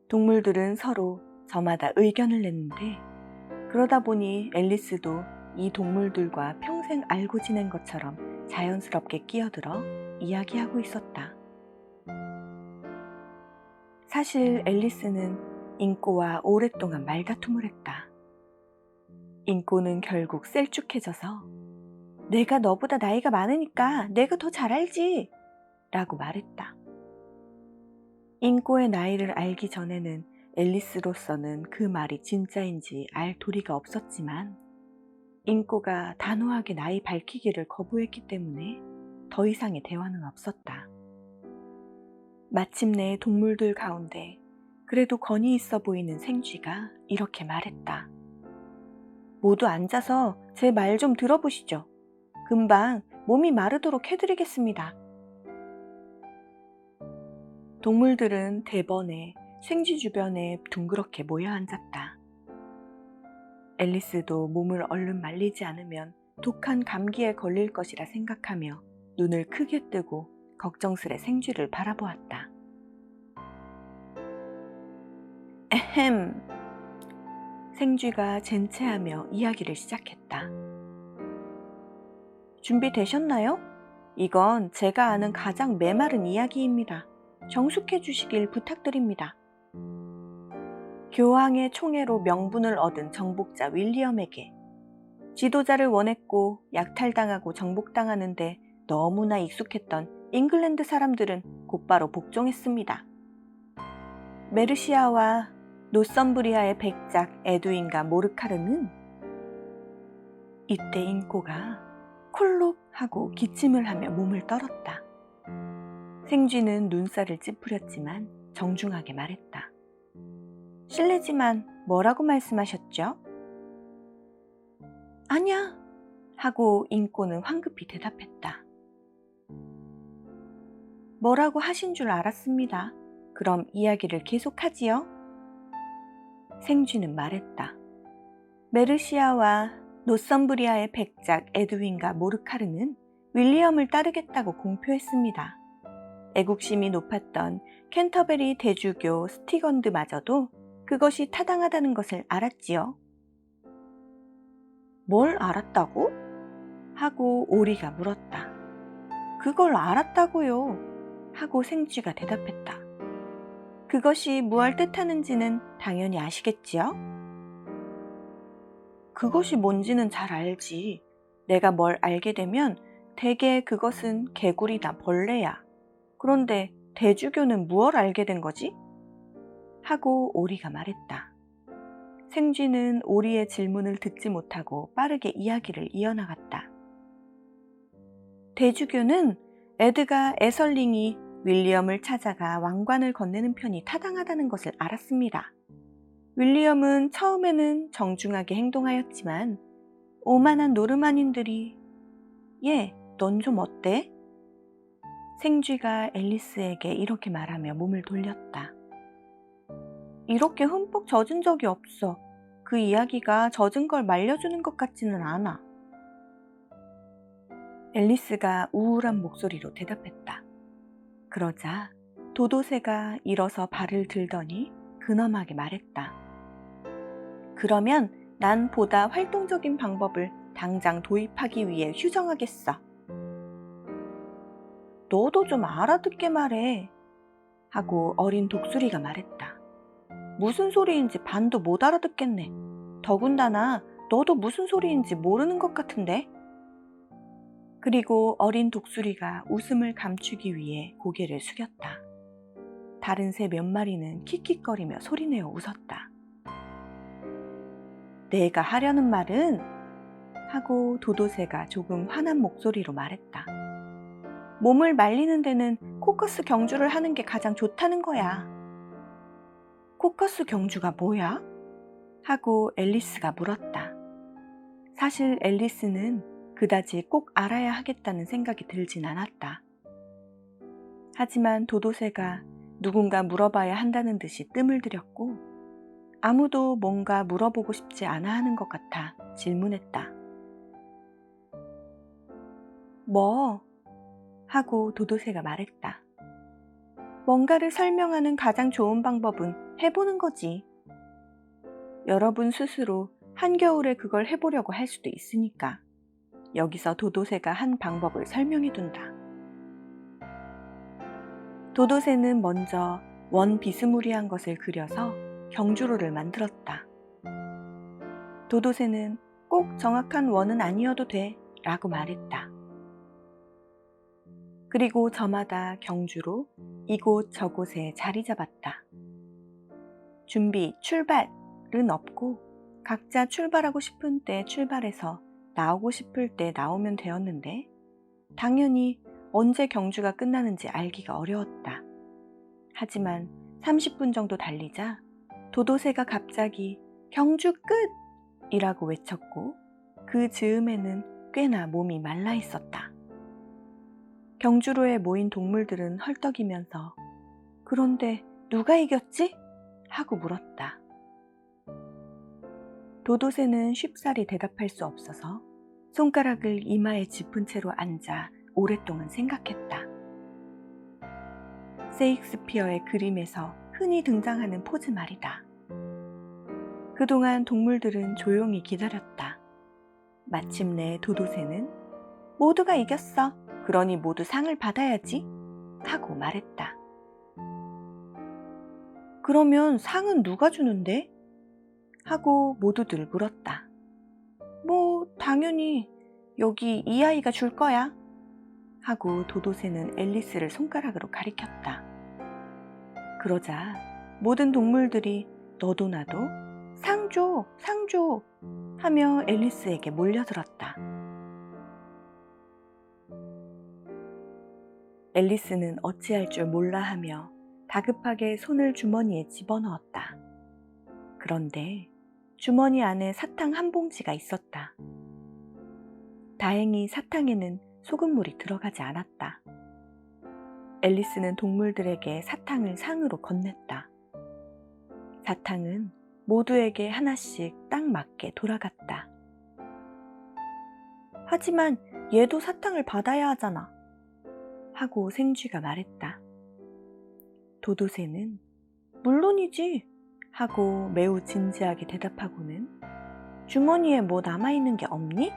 동물들은 서로 저마다 의견을 냈는데 그러다 보니 앨리스도 이 동물들과 평생 알고 지낸 것처럼 자연스럽게 끼어들어 이야기하고 있었다. 사실 앨리스는 잉꼬와 오랫동안 말다툼을 했다. 잉꼬는 결국 셀쭉해져서 내가 너보다 나이가 많으니까 내가 더 잘 알지 라고 말했다. 잉꼬의 나이를 알기 전에는 앨리스로서는 그 말이 진짜인지 알 도리가 없었지만 잉꼬가 단호하게 나이 밝히기를 거부했기 때문에 더 이상의 대화는 없었다. 마침내 동물들 가운데 그래도 건이 있어 보이는 생쥐가 이렇게 말했다. 모두 앉아서 제 말 좀 들어보시죠. 금방 몸이 마르도록 해드리겠습니다. 동물들은 대번에 생쥐 주변에 둥그렇게 모여 앉았다. 앨리스도 몸을 얼른 말리지 않으면 독한 감기에 걸릴 것이라 생각하며 눈을 크게 뜨고 걱정스레 생쥐를 바라보았다. 에헴. 생쥐가 젠체하며 이야기를 시작했다. 준비되셨나요? 이건 제가 아는 가장 메마른 이야기입니다. 정숙해 주시길 부탁드립니다. 교황의 총애로 명분을 얻은 정복자 윌리엄에게 지도자를 원했고 약탈당하고 정복당하는데 너무나 익숙했던 잉글랜드 사람들은 곧바로 복종했습니다. 메르시아와 노썸브리아의 백작 에두인과 모르카르는 이때 잉꼬가 콜록 하고 기침을 하며 몸을 떨었다. 생쥐는 눈살을 찌푸렸지만 정중하게 말했다. 실례지만 뭐라고 말씀하셨죠? 아냐 하고 잉꼬는 황급히 대답했다. 뭐라고 하신 줄 알았습니다. 그럼 이야기를 계속하지요. 생쥐는 말했다. 메르시아와 노썸브리아의 백작 에드윈과 모르카르는 윌리엄을 따르겠다고 공표했습니다. 애국심이 높았던 캔터베리 대주교 스티건드마저도 그것이 타당하다는 것을 알았지요. 뭘 알았다고? 하고 오리가 물었다. 그걸 알았다고요. 하고 생쥐가 대답했다. 그것이 무얼 뜻하는지는 당연히 아시겠지요? 그것이 뭔지는 잘 알지. 내가 뭘 알게 되면 대개 그것은 개구리나 벌레야. 그런데 대주교는 무얼 알게 된 거지? 하고 오리가 말했다. 생쥐는 오리의 질문을 듣지 못하고 빠르게 이야기를 이어나갔다. 대주교는 에드가 에설링이 윌리엄을 찾아가 왕관을 건네는 편이 타당하다는 것을 알았습니다. 윌리엄은 처음에는 정중하게 행동하였지만 오만한 노르만인들이 넌 좀 어때? 생쥐가 앨리스에게 이렇게 말하며 몸을 돌렸다. 이렇게 흠뻑 젖은 적이 없어. 그 이야기가 젖은 걸 말려주는 것 같지는 않아. 앨리스가 우울한 목소리로 대답했다. 그러자 도도새가 일어서 발을 들더니 근엄하게 말했다. 그러면 난 보다 활동적인 방법을 당장 도입하기 위해 휴정하겠어. 너도 좀 알아듣게 말해. 하고 어린 독수리가 말했다. 무슨 소리인지 반도 못 알아듣겠네. 더군다나 너도 무슨 소리인지 모르는 것 같은데? 그리고 어린 독수리가 웃음을 감추기 위해 고개를 숙였다. 다른 새 몇 마리는 킥킥거리며 소리내어 웃었다. 내가 하려는 말은? 하고 도도새가 조금 화난 목소리로 말했다. 몸을 말리는 데는 코커스 경주를 하는 게 가장 좋다는 거야. 코커스 경주가 뭐야? 하고 앨리스가 물었다. 사실 앨리스는 그다지 꼭 알아야 하겠다는 생각이 들진 않았다. 하지만 도도새가 누군가 물어봐야 한다는 듯이 뜸을 들였고 아무도 뭔가 물어보고 싶지 않아 하는 것 같아 질문했다. 뭐? 하고 도도새가 말했다. 뭔가를 설명하는 가장 좋은 방법은 해보는 거지. 여러분 스스로 한겨울에 그걸 해보려고 할 수도 있으니까. 여기서 도도새가 한 방법을 설명해둔다. 도도새는 먼저 원 비스무리한 것을 그려서 경주로를 만들었다. 도도새는 꼭 정확한 원은 아니어도 돼 라고 말했다. 그리고 저마다 경주로 이곳 저곳에 자리 잡았다. 준비, 출발은 없고 각자 출발하고 싶은 때 출발해서 나오고 싶을 때 나오면 되었는데 당연히 언제 경주가 끝나는지 알기가 어려웠다. 하지만 30분 정도 달리자 도도새가 갑자기 경주 끝! 이라고 외쳤고 그 즈음에는 꽤나 몸이 말라 있었다. 경주로에 모인 동물들은 헐떡이면서 그런데 누가 이겼지? 하고 물었다. 도도새는 쉽사리 대답할 수 없어서 손가락을 이마에 짚은 채로 앉아 오랫동안 생각했다. 세익스피어의 그림에서 흔히 등장하는 포즈 말이다. 그동안 동물들은 조용히 기다렸다. 마침내 도도새는 모두가 이겼어. 그러니 모두 상을 받아야지. 하고 말했다. 그러면 상은 누가 주는데? 하고 모두들 물었다. 당연히 여기 이 아이가 줄 거야. 하고 도도새는 앨리스를 손가락으로 가리켰다. 그러자 모든 동물들이 너도 나도 상 줘, 상 줘 하며 앨리스에게 몰려들었다. 앨리스는 어찌할 줄 몰라 하며 다급하게 손을 주머니에 집어넣었다. 그런데 주머니 안에 사탕 한 봉지가 있었다. 다행히 사탕에는 소금물이 들어가지 않았다. 앨리스는 동물들에게 사탕을 상으로 건넸다. 사탕은 모두에게 하나씩 딱 맞게 돌아갔다. 하지만 얘도 사탕을 받아야 하잖아. 하고 생쥐가 말했다. 도도새는 물론이지 하고 매우 진지하게 대답하고는 주머니에 뭐 남아있는 게 없니?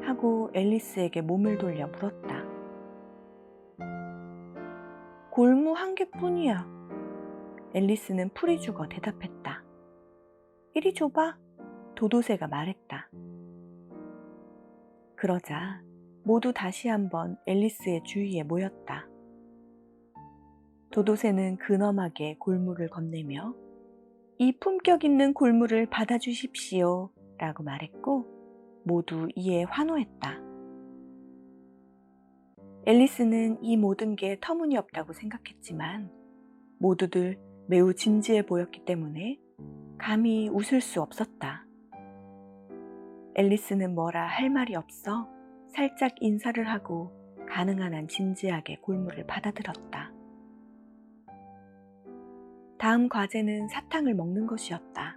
하고 앨리스에게 몸을 돌려 물었다. 골무 한 개뿐이야. 앨리스는 풀이 죽어 대답했다. 이리 줘봐. 도도새가 말했다. 그러자 모두 다시 한번 앨리스의 주위에 모였다. 도도새는 근엄하게 골무를 건네며 이 품격 있는 골무를 받아주십시오 라고 말했고 모두 이에 환호했다. 앨리스는 이 모든 게 터무니없다고 생각했지만 모두들 매우 진지해 보였기 때문에 감히 웃을 수 없었다. 앨리스는 뭐라 할 말이 없어 살짝 인사를 하고 가능한 한 진지하게 골무를 받아들었다. 다음 과제는 사탕을 먹는 것이었다.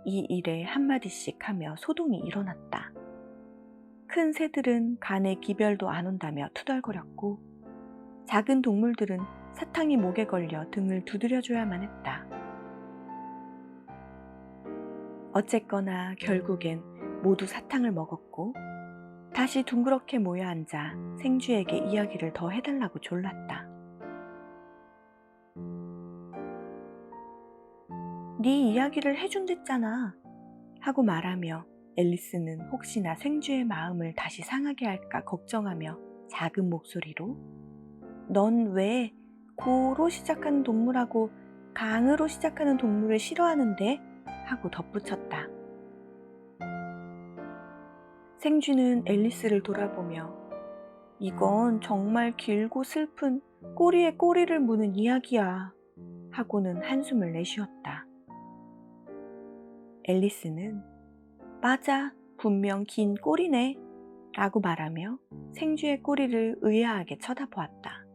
이 일에 한마디씩 하며 소동이 일어났다. 큰 새들은 간에 기별도 안 온다며 투덜거렸고 작은 동물들은 사탕이 목에 걸려 등을 두드려줘야만 했다. 어쨌거나 결국엔 모두 사탕을 먹었고 다시 둥그렇게 모여 앉아 생쥐에게 이야기를 더 해달라고 졸랐다. 네 이야기를 해준댔잖아 하고 말하며 앨리스는 혹시나 생쥐의 마음을 다시 상하게 할까 걱정하며 작은 목소리로 넌 왜 고로 시작하는 동물하고 강으로 시작하는 동물을 싫어하는데? 하고 덧붙였다. 생쥐는 앨리스를 돌아보며 이건 정말 길고 슬픈 꼬리에 꼬리를 무는 이야기야 하고는 한숨을 내쉬었다. 앨리스는 맞아, 분명 긴 꼬리네 라고 말하며 생쥐의 꼬리를 의아하게 쳐다보았다.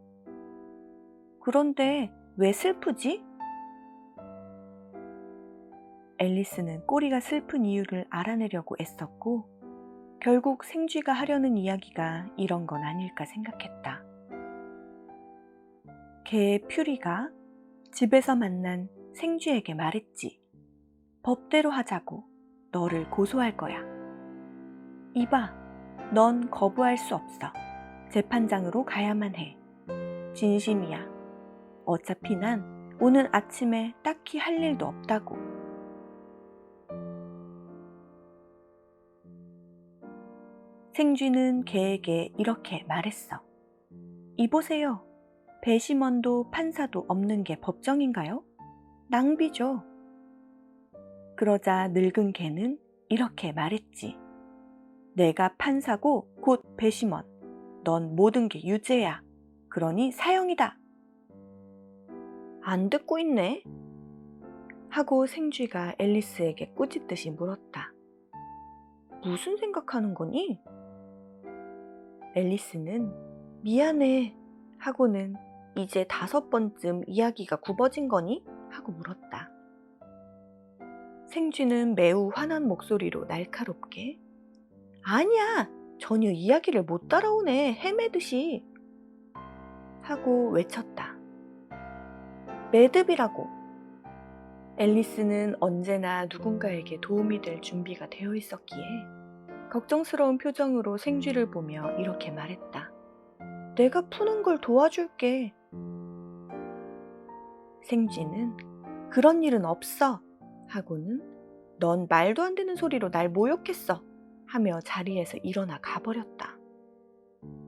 그런데 왜 슬프지? 앨리스는 꼬리가 슬픈 이유를 알아내려고 애썼고 결국 생쥐가 하려는 이야기가 이런 건 아닐까 생각했다. 개 퓨리가 집에서 만난 생쥐에게 말했지. 법대로 하자고. 너를 고소할 거야. 이봐, 넌 거부할 수 없어. 재판장으로 가야만 해. 진심이야. 어차피 난 오늘 아침에 딱히 할 일도 없다고. 생쥐는 개에게 이렇게 말했어. 이보세요. 배심원도 판사도 없는 게 법정인가요? 낭비죠. 그러자 늙은 개는 이렇게 말했지. 내가 판사고 곧 배심원. 넌 모든 게 유죄야. 그러니 사형이다. 안 듣고 있네. 하고 생쥐가 앨리스에게 꾸짖듯이 물었다. 무슨 생각하는 거니? 앨리스는 미안해 하고는 이제 5번쯤 이야기가 굽어진 거니? 하고 물었다. 생쥐는 매우 화난 목소리로 날카롭게 아니야! 전혀 이야기를 못 따라오네. 헤매듯이. 하고 외쳤다. 매듭이라고. 앨리스는 언제나 누군가에게 도움이 될 준비가 되어 있었기에 걱정스러운 표정으로 생쥐를 보며 이렇게 말했다. 내가 푸는 걸 도와줄게. 생쥐는 그런 일은 없어 하고는 넌 말도 안 되는 소리로 날 모욕했어 하며 자리에서 일어나 가버렸다.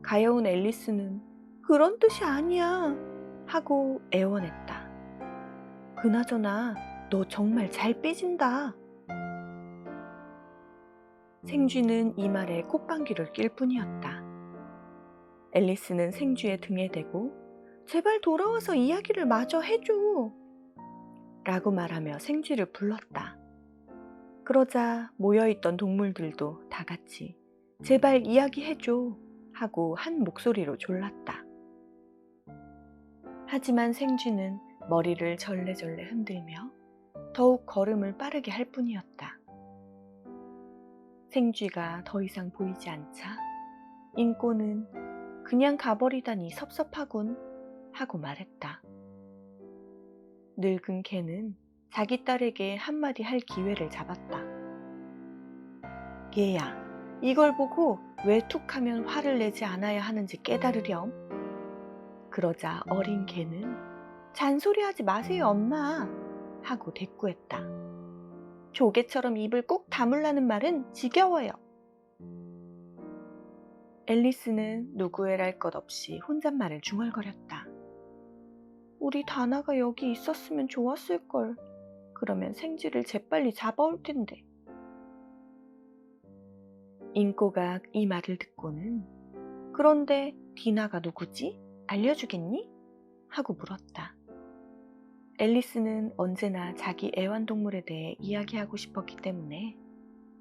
가여운 앨리스는 그런 뜻이 아니야 하고 애원했다. 그나저나 너 정말 잘 삐진다. 생쥐는 이 말에 콧방귀를 낄 뿐이었다. 앨리스는 생쥐의 등에 대고 제발 돌아와서 이야기를 마저 해줘 라고 말하며 생쥐를 불렀다. 그러자 모여있던 동물들도 다 같이 제발 이야기해줘 하고 한 목소리로 졸랐다. 하지만 생쥐는 머리를 절레절레 흔들며 더욱 걸음을 빠르게 할 뿐이었다. 생쥐가 더 이상 보이지 않자 인꼬는 그냥 가버리다니 섭섭하군 하고 말했다. 늙은 개는 자기 딸에게 한마디 할 기회를 잡았다. 얘야, 이걸 보고 왜 툭하면 화를 내지 않아야 하는지 깨달으렴. 그러자 어린 개는 잔소리하지 마세요, 엄마 하고 대꾸했다. 조개처럼 입을 꼭 다물라는 말은 지겨워요. 앨리스는 누구애랄 것 없이 혼잣말을 중얼거렸다. 우리 다나가 여기 있었으면 좋았을걸. 그러면 생쥐를 재빨리 잡아올 텐데. 인꼬가 이 말을 듣고는 그런데 디나가 누구지? 알려주겠니? 하고 물었다. 앨리스는 언제나 자기 애완동물에 대해 이야기하고 싶었기 때문에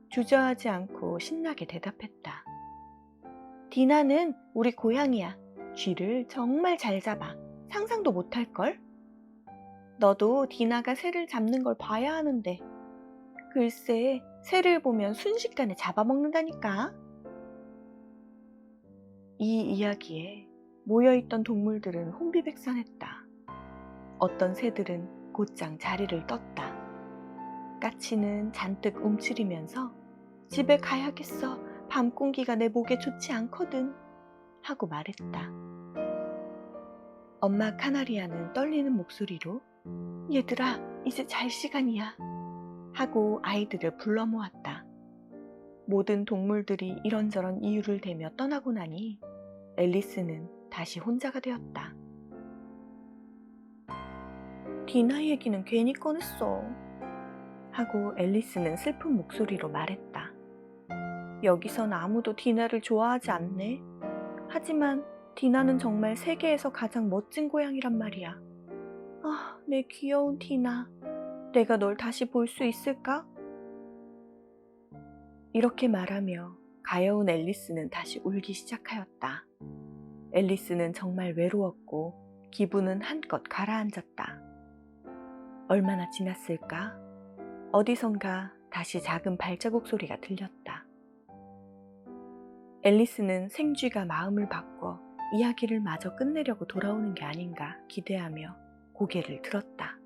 주저하지 않고 신나게 대답했다. 디나는 우리 고양이야. 쥐를 정말 잘 잡아. 상상도 못할걸? 너도 디나가 새를 잡는 걸 봐야 하는데. 글쎄, 새를 보면 순식간에 잡아먹는다니까. 이 이야기에 모여있던 동물들은 혼비백산했다. 어떤 새들은 곧장 자리를 떴다. 까치는 잔뜩 움츠리면서 집에 가야겠어. 밤 공기가 내 목에 좋지 않거든. 하고 말했다. 엄마 카나리아는 떨리는 목소리로 얘들아, 이제 잘 시간이야. 하고 아이들을 불러 모았다. 모든 동물들이 이런저런 이유를 대며 떠나고 나니 앨리스는 다시 혼자가 되었다. 디나 얘기는 괜히 꺼냈어. 하고 앨리스는 슬픈 목소리로 말했다. 여기선 아무도 디나를 좋아하지 않네. 하지만 디나는 정말 세계에서 가장 멋진 고양이란 말이야. 아, 내 귀여운 디나. 내가 널 다시 볼 수 있을까? 이렇게 말하며 가여운 앨리스는 다시 울기 시작하였다. 앨리스는 정말 외로웠고 기분은 한껏 가라앉았다. 얼마나 지났을까? 어디선가 다시 작은 발자국 소리가 들렸다. 앨리스는 생쥐가 마음을 바꿔 이야기를 마저 끝내려고 돌아오는 게 아닌가 기대하며 고개를 들었다.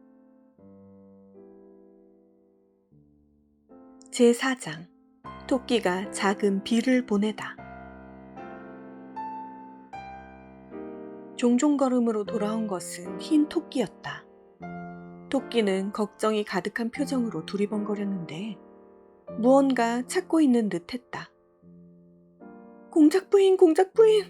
제4장 토끼가 작은 비를 보내다. 종종걸음으로 돌아온 것은 흰 토끼였다. 토끼는 걱정이 가득한 표정으로 두리번거렸는데 무언가 찾고 있는 듯 했다. 공작 부인, 공작 부인!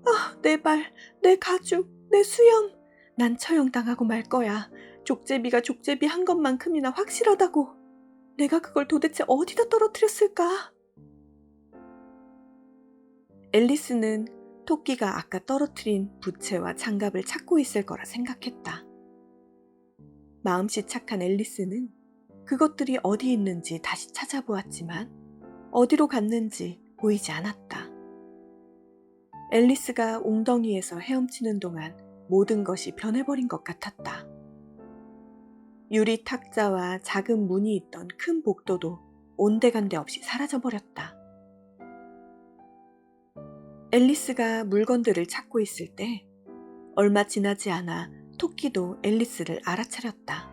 아, 내 발, 내 가죽, 내 수염! 난 처형당하고 말 거야. 족제비가 족제비 한 것만큼이나 확실하다고. 내가 그걸 도대체 어디다 떨어뜨렸을까? 앨리스는 토끼가 아까 떨어뜨린 부채와 장갑을 찾고 있을 거라 생각했다. 마음씨 착한 앨리스는 그것들이 어디 있는지 다시 찾아보았지만 어디로 갔는지 보이지 않았다. 앨리스가 웅덩이에서 헤엄치는 동안 모든 것이 변해버린 것 같았다. 유리 탁자와 작은 문이 있던 큰 복도도 온데간데 없이 사라져버렸다. 앨리스가 물건들을 찾고 있을 때 얼마 지나지 않아 토끼도 앨리스를 알아차렸다.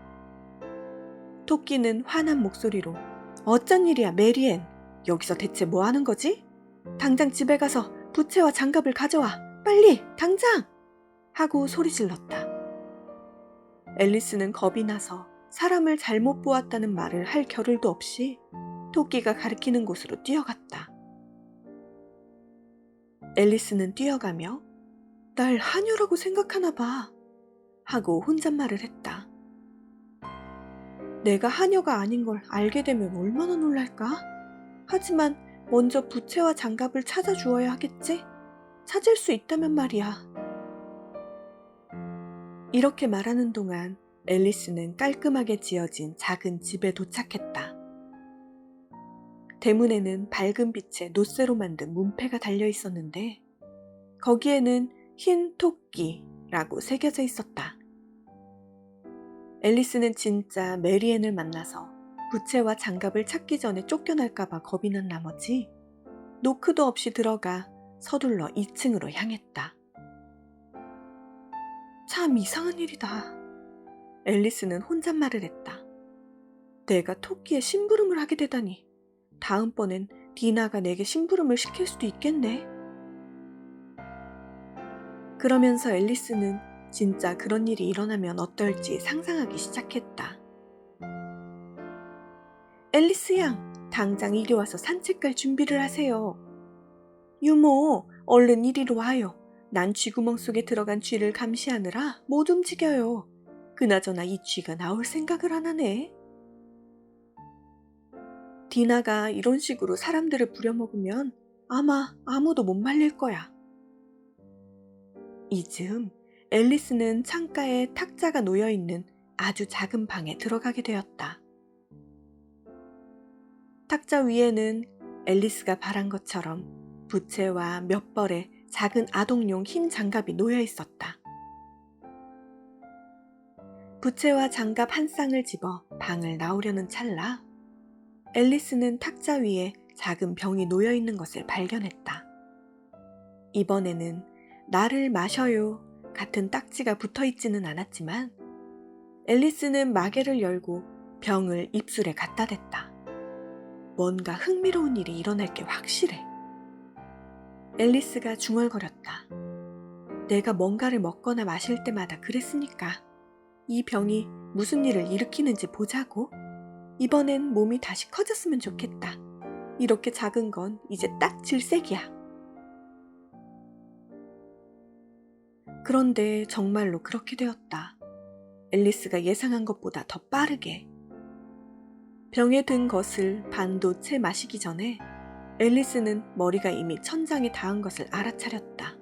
토끼는 화난 목소리로 어쩐 일이야 메리앤, 여기서 대체 뭐 하는 거지? 당장 집에 가서 부채와 장갑을 가져와, 빨리 당장! 하고 소리질렀다. 앨리스는 겁이 나서 사람을 잘못 보았다는 말을 할 겨를도 없이 토끼가 가리키는 곳으로 뛰어갔다. 앨리스는 뛰어가며 날 하녀라고 생각하나 봐 하고 혼잣말을 했다. 내가 하녀가 아닌 걸 알게 되면 얼마나 놀랄까? 하지만 먼저 부채와 장갑을 찾아주어야 하겠지? 찾을 수 있다면 말이야. 이렇게 말하는 동안 앨리스는 깔끔하게 지어진 작은 집에 도착했다. 대문에는 밝은 빛의 노쇠로 만든 문패가 달려 있었는데 거기에는 흰 토끼라고 새겨져 있었다. 앨리스는 진짜 메리앤을 만나서 부채와 장갑을 찾기 전에 쫓겨날까봐 겁이 난 나머지 노크도 없이 들어가 서둘러 2층으로 향했다. 참 이상한 일이다. 앨리스는 혼잣말을 했다. 내가 토끼의 심부름을 하게 되다니. 다음번엔 디나가 내게 심부름을 시킬 수도 있겠네. 그러면서 앨리스는 진짜 그런 일이 일어나면 어떨지 상상하기 시작했다. 앨리스 양, 당장 이리 와서 산책 갈 준비를 하세요. 유모, 얼른 이리로 와요. 난 쥐구멍 속에 들어간 쥐를 감시하느라 못 움직여요. 그나저나 이 쥐가 나올 생각을 안 하네. 디나가 이런 식으로 사람들을 부려먹으면 아마 아무도 못 말릴 거야. 이즈음 앨리스는 창가에 탁자가 놓여있는 아주 작은 방에 들어가게 되었다. 탁자 위에는 앨리스가 바란 것처럼 부채와 몇 벌의 작은 아동용 흰 장갑이 놓여 있었다. 부채와 장갑 한 쌍을 집어 방을 나오려는 찰나 앨리스는 탁자 위에 작은 병이 놓여 있는 것을 발견했다. 이번에는 나를 마셔요 같은 딱지가 붙어 있지는 않았지만 앨리스는 마개를 열고 병을 입술에 갖다 댔다. 뭔가 흥미로운 일이 일어날 게 확실해. 앨리스가 중얼거렸다. 내가 뭔가를 먹거나 마실 때마다 그랬으니까 이 병이 무슨 일을 일으키는지 보자고. 이번엔 몸이 다시 커졌으면 좋겠다. 이렇게 작은 건 이제 딱 질색이야. 그런데 정말로 그렇게 되었다. 앨리스가 예상한 것보다 더 빠르게. 병에 든 것을 반도 채 마시기 전에 앨리스는 머리가 이미 천장에 닿은 것을 알아차렸다.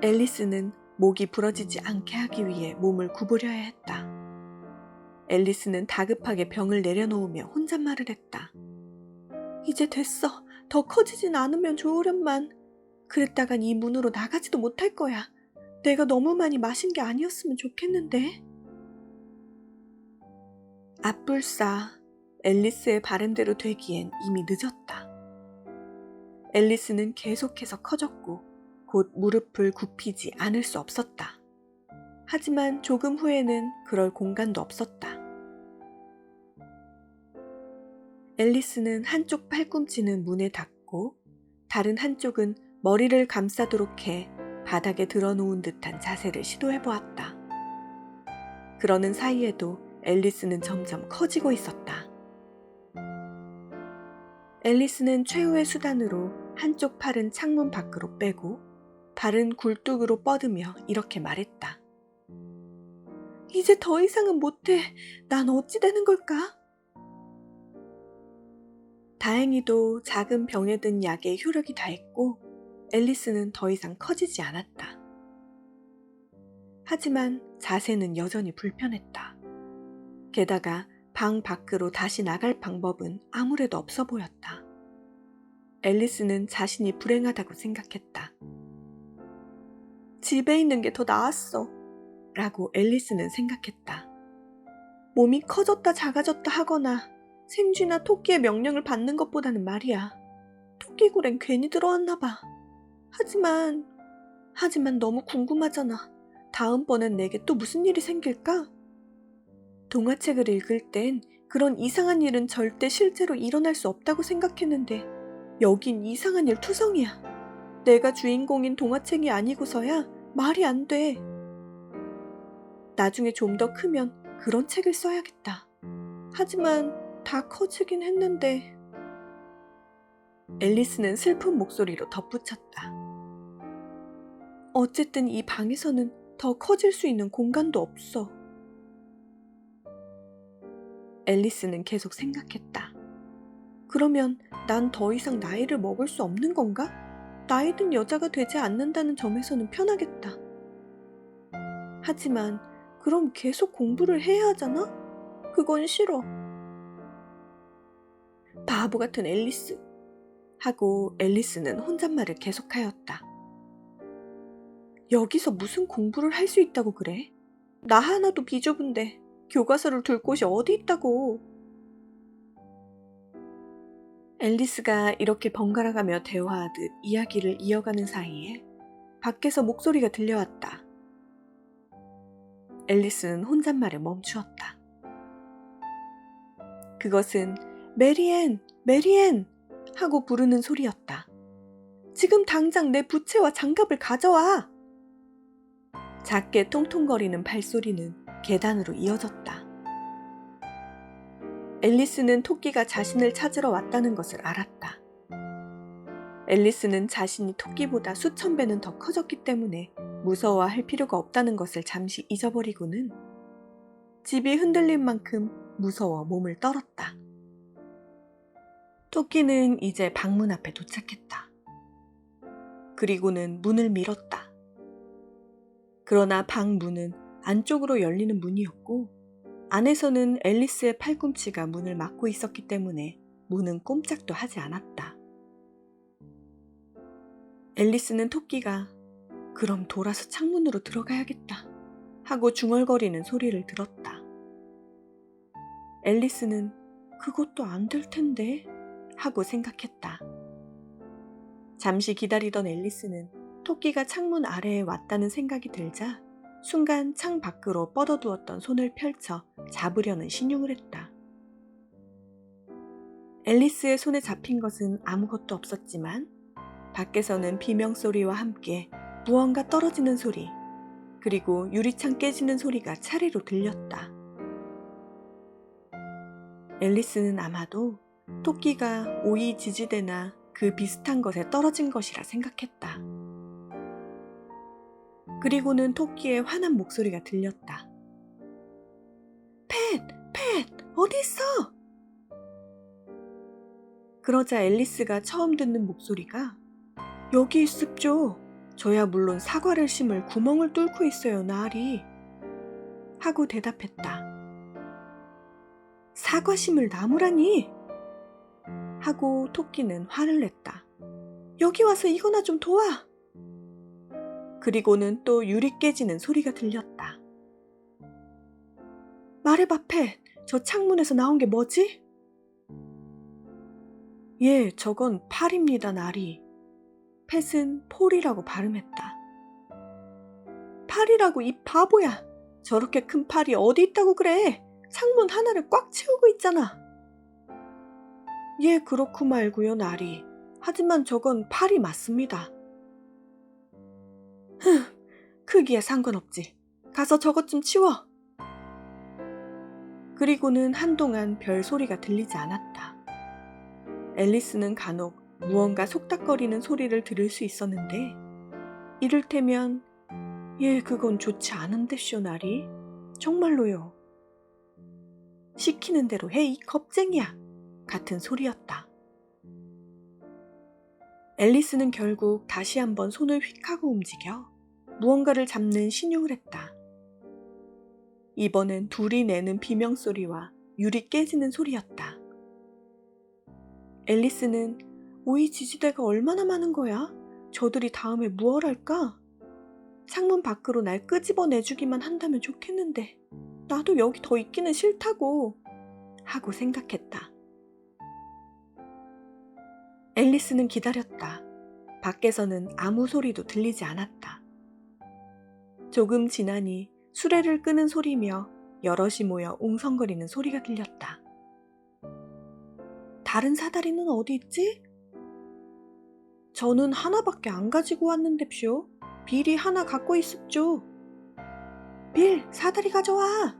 앨리스는 목이 부러지지 않게 하기 위해 몸을 구부려야 했다. 앨리스는 다급하게 병을 내려놓으며 혼잣말을 했다. 이제 됐어. 더 커지진 않으면 좋으련만. 그랬다간 이 문으로 나가지도 못할 거야. 내가 너무 많이 마신 게 아니었으면 좋겠는데. 앞불싸 앨리스의 바람대로 되기엔 이미 늦었다. 앨리스는 계속해서 커졌고 곧 무릎을 굽히지 않을 수 없었다. 하지만 조금 후에는 그럴 공간도 없었다. 앨리스는 한쪽 팔꿈치는 문에 닿고 다른 한쪽은 머리를 감싸도록 해 바닥에 드러놓은 듯한 자세를 시도해보았다. 그러는 사이에도 앨리스는 점점 커지고 있었다. 앨리스는 최후의 수단으로 한쪽 팔은 창문 밖으로 빼고 발은 굴뚝으로 뻗으며 이렇게 말했다. 이제 더 이상은 못해. 난 어찌 되는 걸까? 다행히도 작은 병에 든 약의 효력이 다했고 앨리스는 더 이상 커지지 않았다. 하지만 자세는 여전히 불편했다. 게다가 방 밖으로 다시 나갈 방법은 아무래도 없어 보였다. 앨리스는 자신이 불행하다고 생각했다. 집에 있는 게 더 나았어 라고 앨리스는 생각했다. 몸이 커졌다 작아졌다 하거나 생쥐나 토끼의 명령을 받는 것보다는 말이야. 토끼굴엔 괜히 들어왔나 봐. 하지만 너무 궁금하잖아. 다음번엔 내게 또 무슨 일이 생길까? 동화책을 읽을 땐 그런 이상한 일은 절대 실제로 일어날 수 없다고 생각했는데 여긴 이상한 일 투성이야. 내가 주인공인 동화책이 아니고서야 말이 안 돼. 나중에 좀 더 크면 그런 책을 써야겠다. 하지만 다 커지긴 했는데. 앨리스는 슬픈 목소리로 덧붙였다. 어쨌든 이 방에서는 더 커질 수 있는 공간도 없어. 앨리스는 계속 생각했다. 그러면 난 더 이상 나이를 먹을 수 없는 건가? 나이 든 여자가 되지 않는다는 점에서는 편하겠다. 하지만 그럼 계속 공부를 해야 하잖아? 그건 싫어. 바보 같은 앨리스. 하고 앨리스는 혼잣말을 계속하였다. 여기서 무슨 공부를 할 수 있다고 그래? 나 하나도 비좁은데 교과서를 둘 곳이 어디 있다고. 앨리스가 이렇게 번갈아가며 대화하듯 이야기를 이어가는 사이에 밖에서 목소리가 들려왔다. 앨리스는 혼잣말을 멈추었다. 그것은 메리앤, 메리앤 하고 부르는 소리였다. 지금 당장 내 부채와 장갑을 가져와. 작게 통통거리는 발소리는 계단으로 이어졌다. 앨리스는 토끼가 자신을 찾으러 왔다는 것을 알았다. 앨리스는 자신이 토끼보다 수천 배는 더 커졌기 때문에 무서워할 필요가 없다는 것을 잠시 잊어버리고는 집이 흔들릴 만큼 무서워 몸을 떨었다. 토끼는 이제 방문 앞에 도착했다. 그리고는 문을 밀었다. 그러나 방 문은 안쪽으로 열리는 문이었고 안에서는 앨리스의 팔꿈치가 문을 막고 있었기 때문에 문은 꼼짝도 하지 않았다. 앨리스는 토끼가 그럼 돌아서 창문으로 들어가야겠다 하고 중얼거리는 소리를 들었다. 앨리스는 그것도 안 될 텐데 하고 생각했다. 잠시 기다리던 앨리스는 토끼가 창문 아래에 왔다는 생각이 들자 순간 창 밖으로 뻗어두었던 손을 펼쳐 잡으려는 신용을 했다. 앨리스의 손에 잡힌 것은 아무것도 없었지만 밖에서는 비명소리와 함께 무언가 떨어지는 소리, 그리고 유리창 깨지는 소리가 차례로 들렸다. 앨리스는 아마도 토끼가 오이 지지대나 그 비슷한 것에 떨어진 것이라 생각했다. 그리고는 토끼의 화난 목소리가 들렸다. 팻! 팻! 어디 있어? 그러자 앨리스가 처음 듣는 목소리가 여기 있습죠. 저야 물론 사과를 심을 구멍을 뚫고 있어요, 나으리. 하고 대답했다. 사과 심을 나무라니? 하고 토끼는 화를 냈다. 여기 와서 이거나 좀 도와. 그리고는 또 유리 깨지는 소리가 들렸다. 말해봐, 팻. 저 창문에서 나온 게 뭐지? 예, 저건 팔입니다, 나리. 팻은 폴이라고 발음했다. 팔이라고 이 바보야. 저렇게 큰 팔이 어디 있다고 그래. 창문 하나를 꽉 채우고 있잖아. 예, 그렇고 말고요, 나리. 하지만 저건 팔이 맞습니다. 크기에 상관없지. 가서 저것 좀 치워. 그리고는 한동안 별 소리가 들리지 않았다. 앨리스는 간혹 무언가 속닥거리는 소리를 들을 수 있었는데 이를테면 예, 그건 좋지 않은데쇼, 나리. 정말로요. 시키는 대로 해, 이 겁쟁이야. 같은 소리였다. 앨리스는 결국 다시 한번 손을 휙 하고 움직여 무언가를 잡는 신용을 했다. 이번엔 둘이 내는 비명소리와 유리 깨지는 소리였다. 앨리스는 오이 지지대가 얼마나 많은 거야? 저들이 다음에 무얼 할까? 창문 밖으로 날 끄집어내주기만 한다면 좋겠는데 나도 여기 더 있기는 싫다고 하고 생각했다. 앨리스는 기다렸다. 밖에서는 아무 소리도 들리지 않았다. 조금 지나니 수레를 끄는 소리며 여럿이 모여 웅성거리는 소리가 들렸다. 다른 사다리는 어디 있지? 저는 하나밖에 안 가지고 왔는데쇼. 빌이 하나 갖고 있었죠. 빌, 사다리 가져와.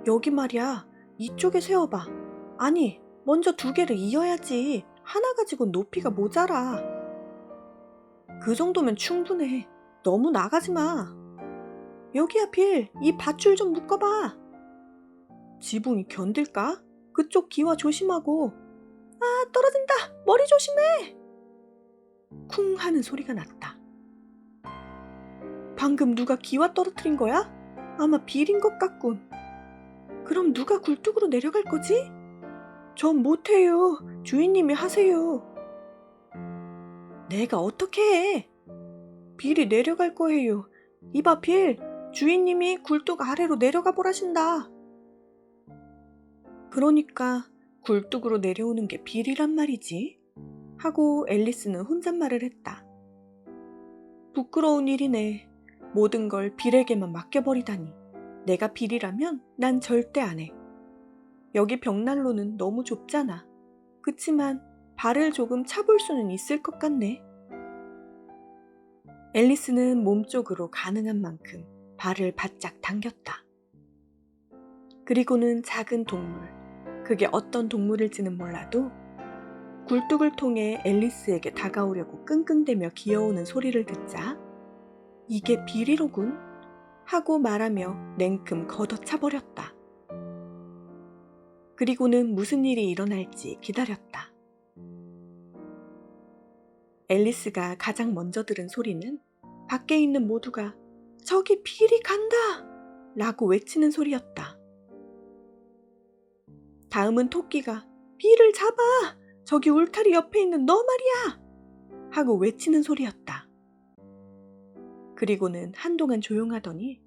여기 말이야. 이쪽에 세워봐. 아니, 먼저 두 개를 이어야지. 하나 가지고 높이가 모자라. 그 정도면 충분해. 너무 나가지 마. 여기야, 빌. 이 밧줄 좀 묶어봐. 지붕이 견딜까? 그쪽 기와 조심하고. 아, 떨어진다. 머리 조심해. 쿵 하는 소리가 났다. 방금 누가 기와 떨어뜨린 거야? 아마 빌인 것 같군. 그럼 누가 굴뚝으로 내려갈 거지? 전 못해요. 주인님이 하세요. 내가 어떻게 해? 빌이 내려갈 거예요. 이봐, 빌. 주인님이 굴뚝 아래로 내려가 보라신다. 그러니까 굴뚝으로 내려오는 게 빌이란 말이지. 하고 앨리스는 혼잣말을 했다. 부끄러운 일이네. 모든 걸 빌에게만 맡겨버리다니. 내가 빌이라면 난 절대 안 해. 여기 벽난로는 너무 좁잖아. 그치만 발을 조금 차볼 수는 있을 것 같네. 앨리스는 몸쪽으로 가능한 만큼 발을 바짝 당겼다. 그리고는 작은 동물, 그게 어떤 동물일지는 몰라도 굴뚝을 통해 앨리스에게 다가오려고 끙끙대며 기어오는 소리를 듣자 이게 비리로군 하고 말하며 냉큼 걷어차버렸다. 그리고는 무슨 일이 일어날지 기다렸다. 앨리스가 가장 먼저 들은 소리는 밖에 있는 모두가 저기 비리 간다! 라고 외치는 소리였다. 다음은 토끼가 비를 잡아! 저기 울타리 옆에 있는 너 말이야! 하고 외치는 소리였다. 그리고는 한동안 조용하더니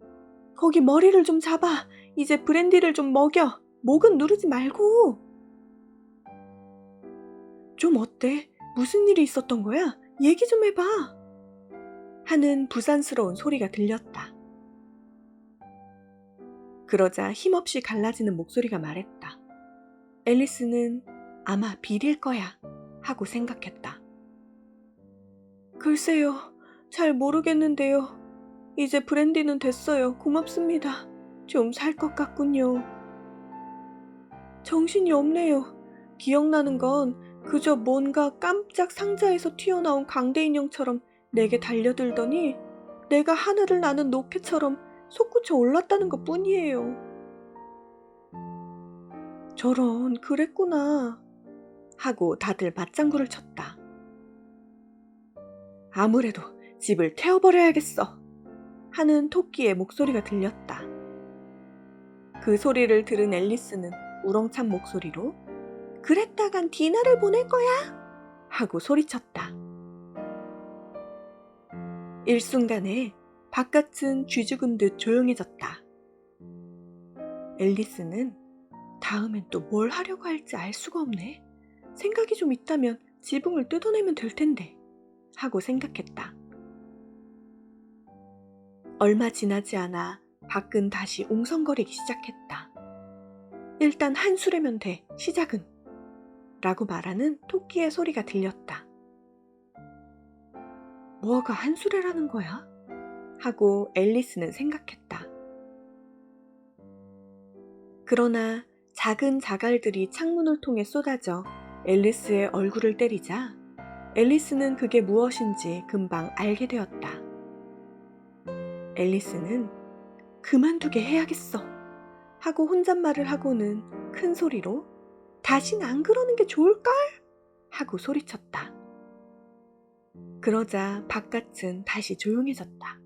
거기 머리를 좀 잡아! 이제 브랜디를 좀 먹여! 목은 누르지 말고! 좀 어때? 무슨 일이 있었던 거야? 얘기 좀 해봐! 하는 부산스러운 소리가 들렸다. 그러자 힘없이 갈라지는 목소리가 말했다. 앨리스는 아마 비릴 거야 하고 생각했다. 글쎄요, 잘 모르겠는데요. 이제 브랜디는 됐어요. 고맙습니다. 좀 살 것 같군요. 정신이 없네요. 기억나는 건 그저 뭔가 깜짝 상자에서 튀어나온 강대 인형처럼 내게 달려들더니 내가 하늘을 나는 로켓처럼 솟구쳐 올랐다는 것 뿐이에요. 저런, 그랬구나. 하고 다들 맞장구를 쳤다. 아무래도 집을 태워버려야겠어. 하는 토끼의 목소리가 들렸다. 그 소리를 들은 앨리스는 우렁찬 목소리로 그랬다간 디나를 보낼 거야? 하고 소리쳤다. 일순간에 바깥은 쥐죽은 듯 조용해졌다. 앨리스는 다음엔 또 뭘 하려고 할지 알 수가 없네. 생각이 좀 있다면 지붕을 뜯어내면 될 텐데 하고 생각했다. 얼마 지나지 않아 밖은 다시 웅성거리기 시작했다. 일단 한 수레면 돼, 시작은. 라고 말하는 토끼의 소리가 들렸다. 뭐가 한 수레라는 거야? 하고 앨리스는 생각했다. 그러나 작은 자갈들이 창문을 통해 쏟아져 앨리스의 얼굴을 때리자 앨리스는 그게 무엇인지 금방 알게 되었다. 앨리스는 그만두게 해야겠어 하고 혼잣말을 하고는 큰 소리로 다신 안 그러는 게 좋을걸? 하고 소리쳤다. 그러자 바깥은 다시 조용해졌다.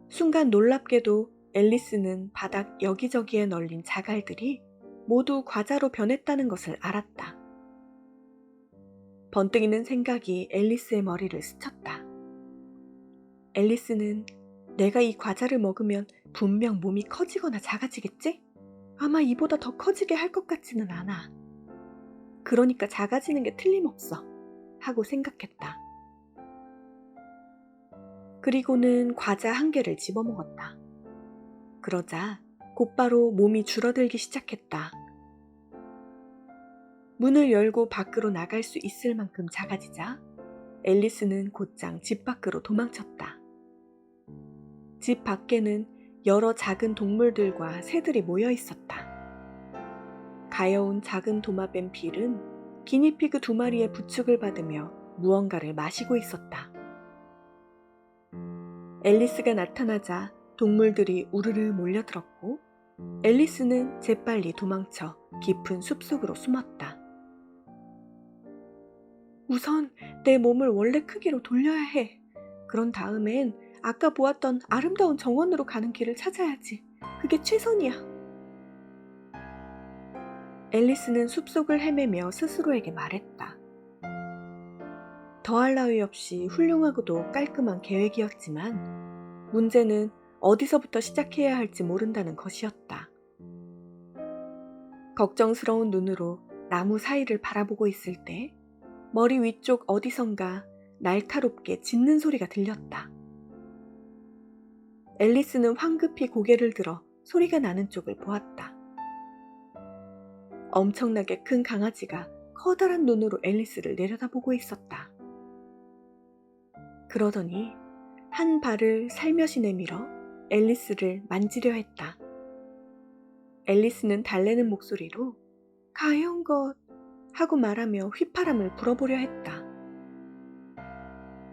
순간 놀랍게도 앨리스는 바닥 여기저기에 널린 자갈들이 모두 과자로 변했다는 것을 알았다. 번뜩이는 생각이 앨리스의 머리를 스쳤다. 앨리스는 내가 이 과자를 먹으면 분명 몸이 커지거나 작아지겠지? 아마 이보다 더 커지게 할 것 같지는 않아. 그러니까 작아지는 게 틀림없어 하고 생각했다. 그리고는 과자 한 개를 집어먹었다. 그러자 곧바로 몸이 줄어들기 시작했다. 문을 열고 밖으로 나갈 수 있을 만큼 작아지자 앨리스는 곧장 집 밖으로 도망쳤다. 집 밖에는 여러 작은 동물들과 새들이 모여 있었다. 가여운 작은 도마뱀 빌은 기니피그 2마리의 부축을 받으며 무언가를 마시고 있었다. 앨리스가 나타나자 동물들이 우르르 몰려들었고 앨리스는 재빨리 도망쳐 깊은 숲속으로 숨었다. 우선 내 몸을 원래 크기로 돌려야 해. 그런 다음엔 아까 보았던 아름다운 정원으로 가는 길을 찾아야지. 그게 최선이야. 앨리스는 숲속을 헤매며 스스로에게 말했다. 더할 나위 없이 훌륭하고도 깔끔한 계획이었지만 문제는 어디서부터 시작해야 할지 모른다는 것이었다. 걱정스러운 눈으로 나무 사이를 바라보고 있을 때 머리 위쪽 어디선가 날카롭게 짖는 소리가 들렸다. 앨리스는 황급히 고개를 들어 소리가 나는 쪽을 보았다. 엄청나게 큰 강아지가 커다란 눈으로 앨리스를 내려다보고 있었다. 그러더니 한 발을 살며시 내밀어 앨리스를 만지려 했다. 앨리스는 달래는 목소리로 가여운 것 하고 말하며 휘파람을 불어보려 했다.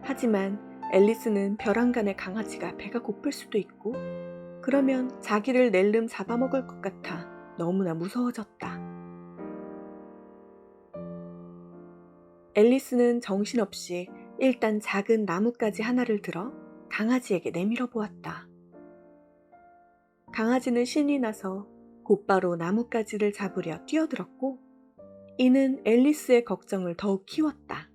하지만 앨리스는 벼랑간의 강아지가 배가 고플 수도 있고 그러면 자기를 낼름 잡아먹을 것 같아 너무나 무서워졌다. 앨리스는 정신없이 일단 작은 나뭇가지 하나를 들어 강아지에게 내밀어 보았다. 강아지는 신이 나서 곧바로 나뭇가지를 잡으려 뛰어들었고 이는 앨리스의 걱정을 더욱 키웠다.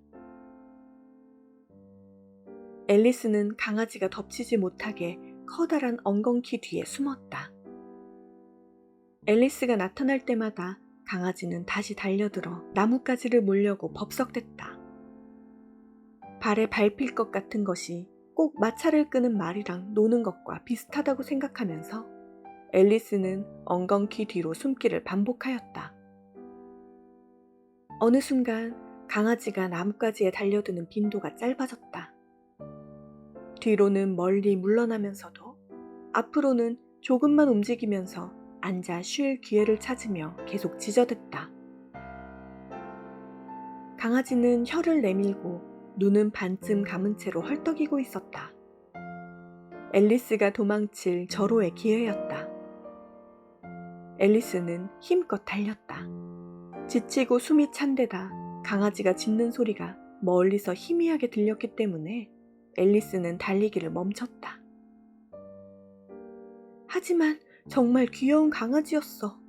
앨리스는 강아지가 덮치지 못하게 커다란 엉겅퀴 뒤에 숨었다. 앨리스가 나타날 때마다 강아지는 다시 달려들어 나뭇가지를 몰려고 법석댔다. 발에 밟힐 것 같은 것이 꼭 마차를 끄는 말이랑 노는 것과 비슷하다고 생각하면서 앨리스는 엉겅퀴 뒤로 숨기를 반복하였다. 어느 순간 강아지가 나뭇가지에 달려드는 빈도가 짧아졌다. 뒤로는 멀리 물러나면서도 앞으로는 조금만 움직이면서 앉아 쉴 기회를 찾으며 계속 지저댔다. 강아지는 혀를 내밀고 눈은 반쯤 감은 채로 헐떡이고 있었다. 앨리스가 도망칠 절호의 기회였다. 앨리스는 힘껏 달렸다. 지치고 숨이 찬 데다 강아지가 짖는 소리가 멀리서 희미하게 들렸기 때문에 앨리스는 달리기를 멈췄다. 하지만 정말 귀여운 강아지였어.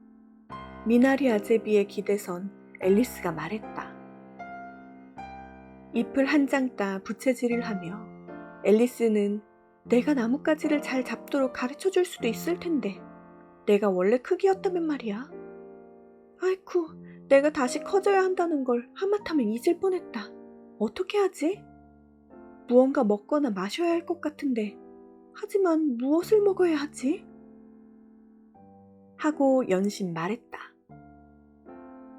미나리 아제비에 기대선 앨리스가 말했다. 잎을 한 장 따 부채질을 하며 앨리스는 내가 나뭇가지를 잘 잡도록 가르쳐 줄 수도 있을 텐데 내가 원래 크기였다면 말이야. 아이쿠, 내가 다시 커져야 한다는 걸 하마터면 잊을 뻔했다. 어떻게 하지? 무언가 먹거나 마셔야 할 것 같은데 하지만 무엇을 먹어야 하지? 하고 연신 말했다.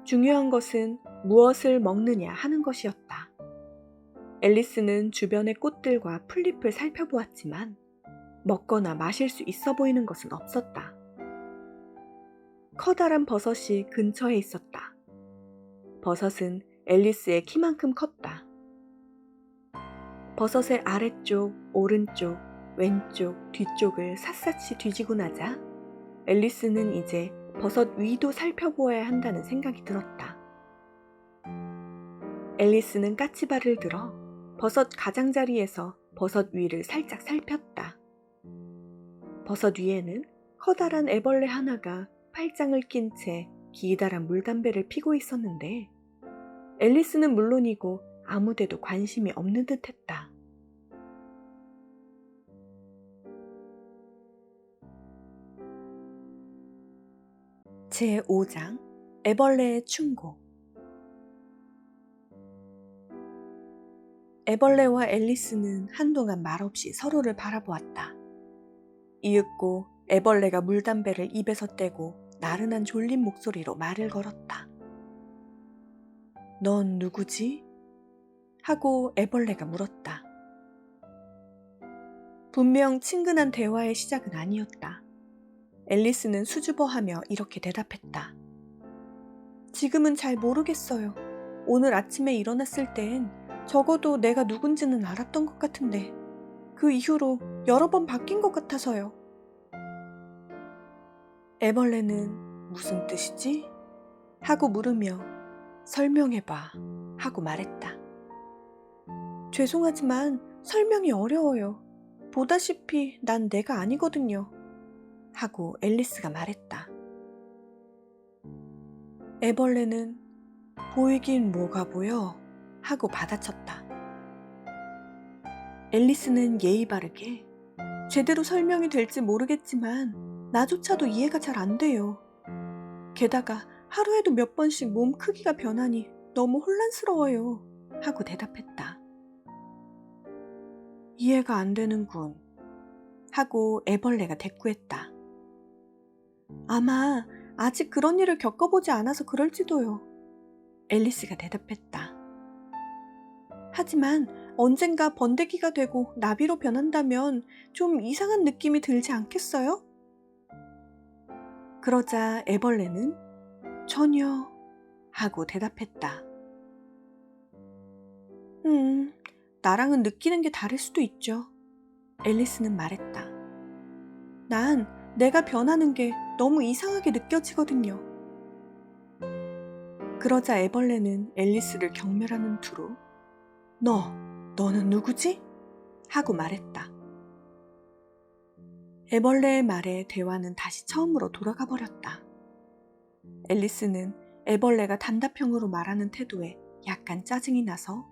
중요한 것은 무엇을 먹느냐 하는 것이었다. 앨리스는 주변의 꽃들과 풀잎을 살펴보았지만 먹거나 마실 수 있어 보이는 것은 없었다. 커다란 버섯이 근처에 있었다. 버섯은 앨리스의 키만큼 컸다. 버섯의 아래쪽, 오른쪽, 왼쪽, 뒤쪽을 샅샅이 뒤지고 나자 앨리스는 이제 버섯 위도 살펴보아야 한다는 생각이 들었다. 앨리스는 까치발을 들어 버섯 가장자리에서 버섯 위를 살짝 살폈다. 버섯 위에는 커다란 애벌레 하나가 팔짱을 낀 채 기다란 물담배를 피고 있었는데 앨리스는 물론이고 아무데도 관심이 없는 듯했다. 제5장 애벌레의 충고. 애벌레와 앨리스는 한동안 말없이 서로를 바라보았다. 이윽고 애벌레가 물담배를 입에서 떼고 나른한 졸린 목소리로 말을 걸었다. 넌 누구지? 하고 애벌레가 물었다. 분명 친근한 대화의 시작은 아니었다. 앨리스는 수줍어하며 이렇게 대답했다. 지금은 잘 모르겠어요. 오늘 아침에 일어났을 땐 적어도 내가 누군지는 알았던 것 같은데 그 이후로 여러 번 바뀐 것 같아서요. 애벌레는 무슨 뜻이지? 하고 물으며 설명해봐 하고 말했다. 죄송하지만 설명이 어려워요. 보다시피 난 내가 아니거든요. 하고 앨리스가 말했다. 애벌레는 보이긴 뭐가 보여 하고 받아쳤다. 앨리스는 예의 바르게 제대로 설명이 될지 모르겠지만 나조차도 이해가 잘 안 돼요. 게다가 하루에도 몇 번씩 몸 크기가 변하니 너무 혼란스러워요. 하고 대답했다. 이해가 안 되는군. 하고 애벌레가 대꾸했다. 아마 아직 그런 일을 겪어보지 않아서 그럴지도요. 앨리스가 대답했다. 하지만 언젠가 번데기가 되고 나비로 변한다면 좀 이상한 느낌이 들지 않겠어요? 그러자 애벌레는 전혀 하고 대답했다. 나랑은 느끼는 게 다를 수도 있죠. 앨리스는 말했다. 난 내가 변하는 게 너무 이상하게 느껴지거든요. 그러자 애벌레는 앨리스를 경멸하는 투로 너는 누구지? 하고 말했다. 애벌레의 말에 대화는 다시 처음으로 돌아가 버렸다. 앨리스는 애벌레가 단답형으로 말하는 태도에 약간 짜증이 나서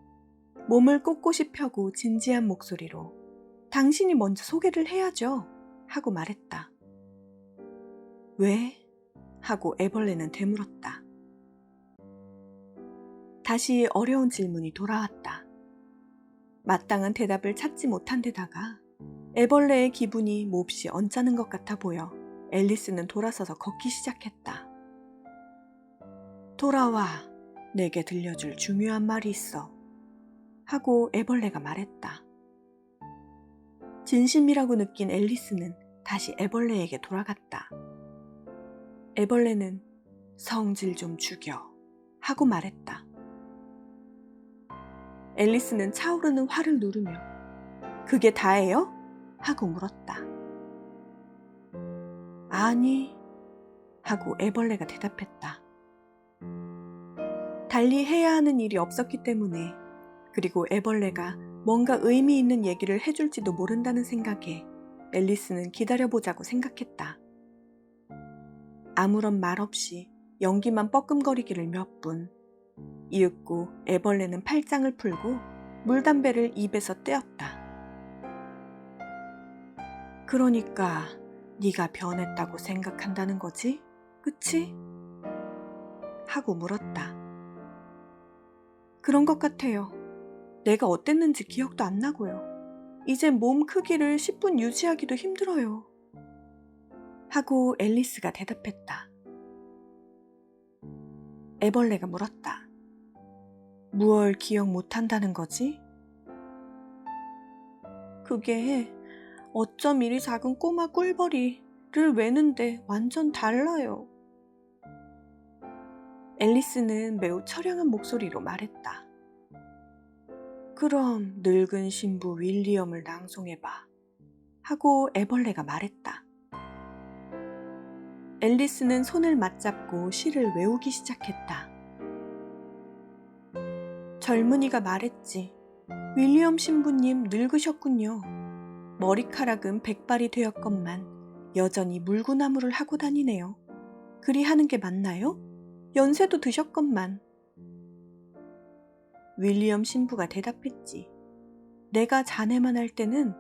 몸을 꼿꼿이 펴고 진지한 목소리로 당신이 먼저 소개를 해야죠. 하고 말했다. 왜? 하고 애벌레는 되물었다. 다시 어려운 질문이 돌아왔다. 마땅한 대답을 찾지 못한 데다가 애벌레의 기분이 몹시 언짢은 것 같아 보여 앨리스는 돌아서서 걷기 시작했다. 돌아와, 내게 들려줄 중요한 말이 있어. 하고 애벌레가 말했다. 진심이라고 느낀 앨리스는 다시 애벌레에게 돌아갔다. 애벌레는 성질 좀 죽여 하고 말했다. 앨리스는 차오르는 화를 누르며 그게 다예요? 하고 물었다. 아니 하고 애벌레가 대답했다. 달리 해야 하는 일이 없었기 때문에 그리고 애벌레가 뭔가 의미 있는 얘기를 해줄지도 모른다는 생각에 앨리스는 기다려보자고 생각했다. 아무런 말 없이 연기만 뻐끔거리기를 몇 분. 이윽고 애벌레는 팔짱을 풀고 물담배를 입에서 떼었다. 그러니까 네가 변했다고 생각한다는 거지? 그치? 하고 물었다. 그런 것 같아요. 내가 어땠는지 기억도 안 나고요. 이제 몸 크기를 10분 유지하기도 힘들어요. 하고 앨리스가 대답했다. 애벌레가 물었다. 무얼 기억 못한다는 거지? 그게 어쩜 이리 작은 꼬마 꿀벌이를 외는데 완전 달라요. 앨리스는 매우 처량한 목소리로 말했다. 그럼 늙은 신부 윌리엄을 낭송해봐. 하고 애벌레가 말했다. 앨리스는 손을 맞잡고 시를 외우기 시작했다. 젊은이가 말했지. 윌리엄 신부님 늙으셨군요. 머리카락은 백발이 되었건만 여전히 물구나무를 하고 다니네요. 그리 하는 게 맞나요? 연세도 드셨건만. 윌리엄 신부가 대답했지. 내가 자네만 할 때는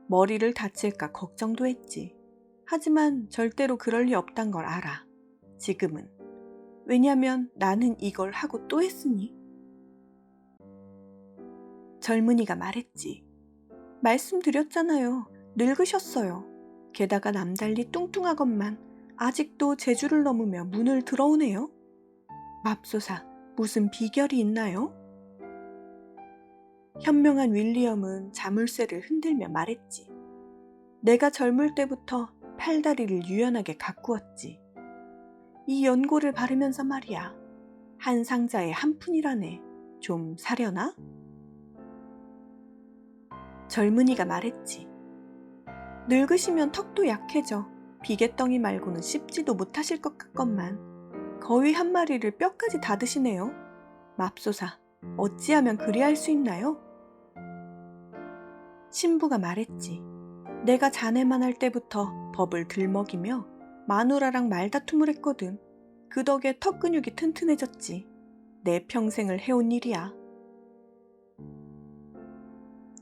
머리를 다칠까 걱정도 했지. 하지만 절대로 그럴 리 없단 걸 알아. 지금은. 왜냐면 나는 이걸 하고 또 했으니. 젊은이가 말했지. 말씀드렸잖아요. 늙으셨어요. 게다가 남달리 뚱뚱하건만 아직도 제주를 넘으며 문을 들어오네요. 맙소사, 무슨 비결이 있나요? 현명한 윌리엄은 자물쇠를 흔들며 말했지. 내가 젊을 때부터 팔다리를 유연하게 가꾸었지. 이 연고를 바르면서 말이야. 한 상자에 한 푼이라네. 좀 사려나? 젊은이가 말했지. 늙으시면 턱도 약해져 비계덩이 말고는 씹지도 못하실 것 같건만 거위 한 마리를 뼈까지 다 드시네요. 맙소사, 어찌하면 그리할 수 있나요? 신부가 말했지. 내가 자네만 할 때부터 법을 들먹이며 마누라랑 말다툼을 했거든. 그 덕에 턱 근육이 튼튼해졌지. 내 평생을 해온 일이야.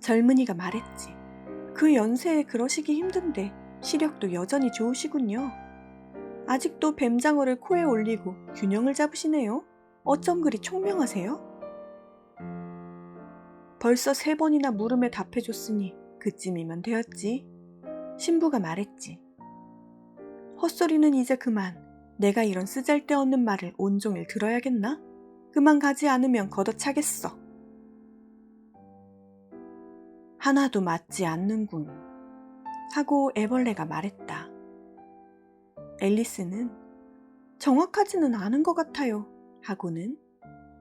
젊은이가 말했지. 그 연세에 그러시기 힘든데 시력도 여전히 좋으시군요. 아직도 뱀장어를 코에 올리고 균형을 잡으시네요. 어쩜 그리 총명하세요? 벌써 3번이나 물음에 답해줬으니 그쯤이면 되었지. 신부가 말했지. 헛소리는 이제 그만. 내가 이런 쓰잘데없는 말을 온종일 들어야겠나? 그만 가지 않으면 걷어차겠어. 하나도 맞지 않는군. 하고 애벌레가 말했다. 앨리스는 정확하지는 않은 것 같아요. 하고는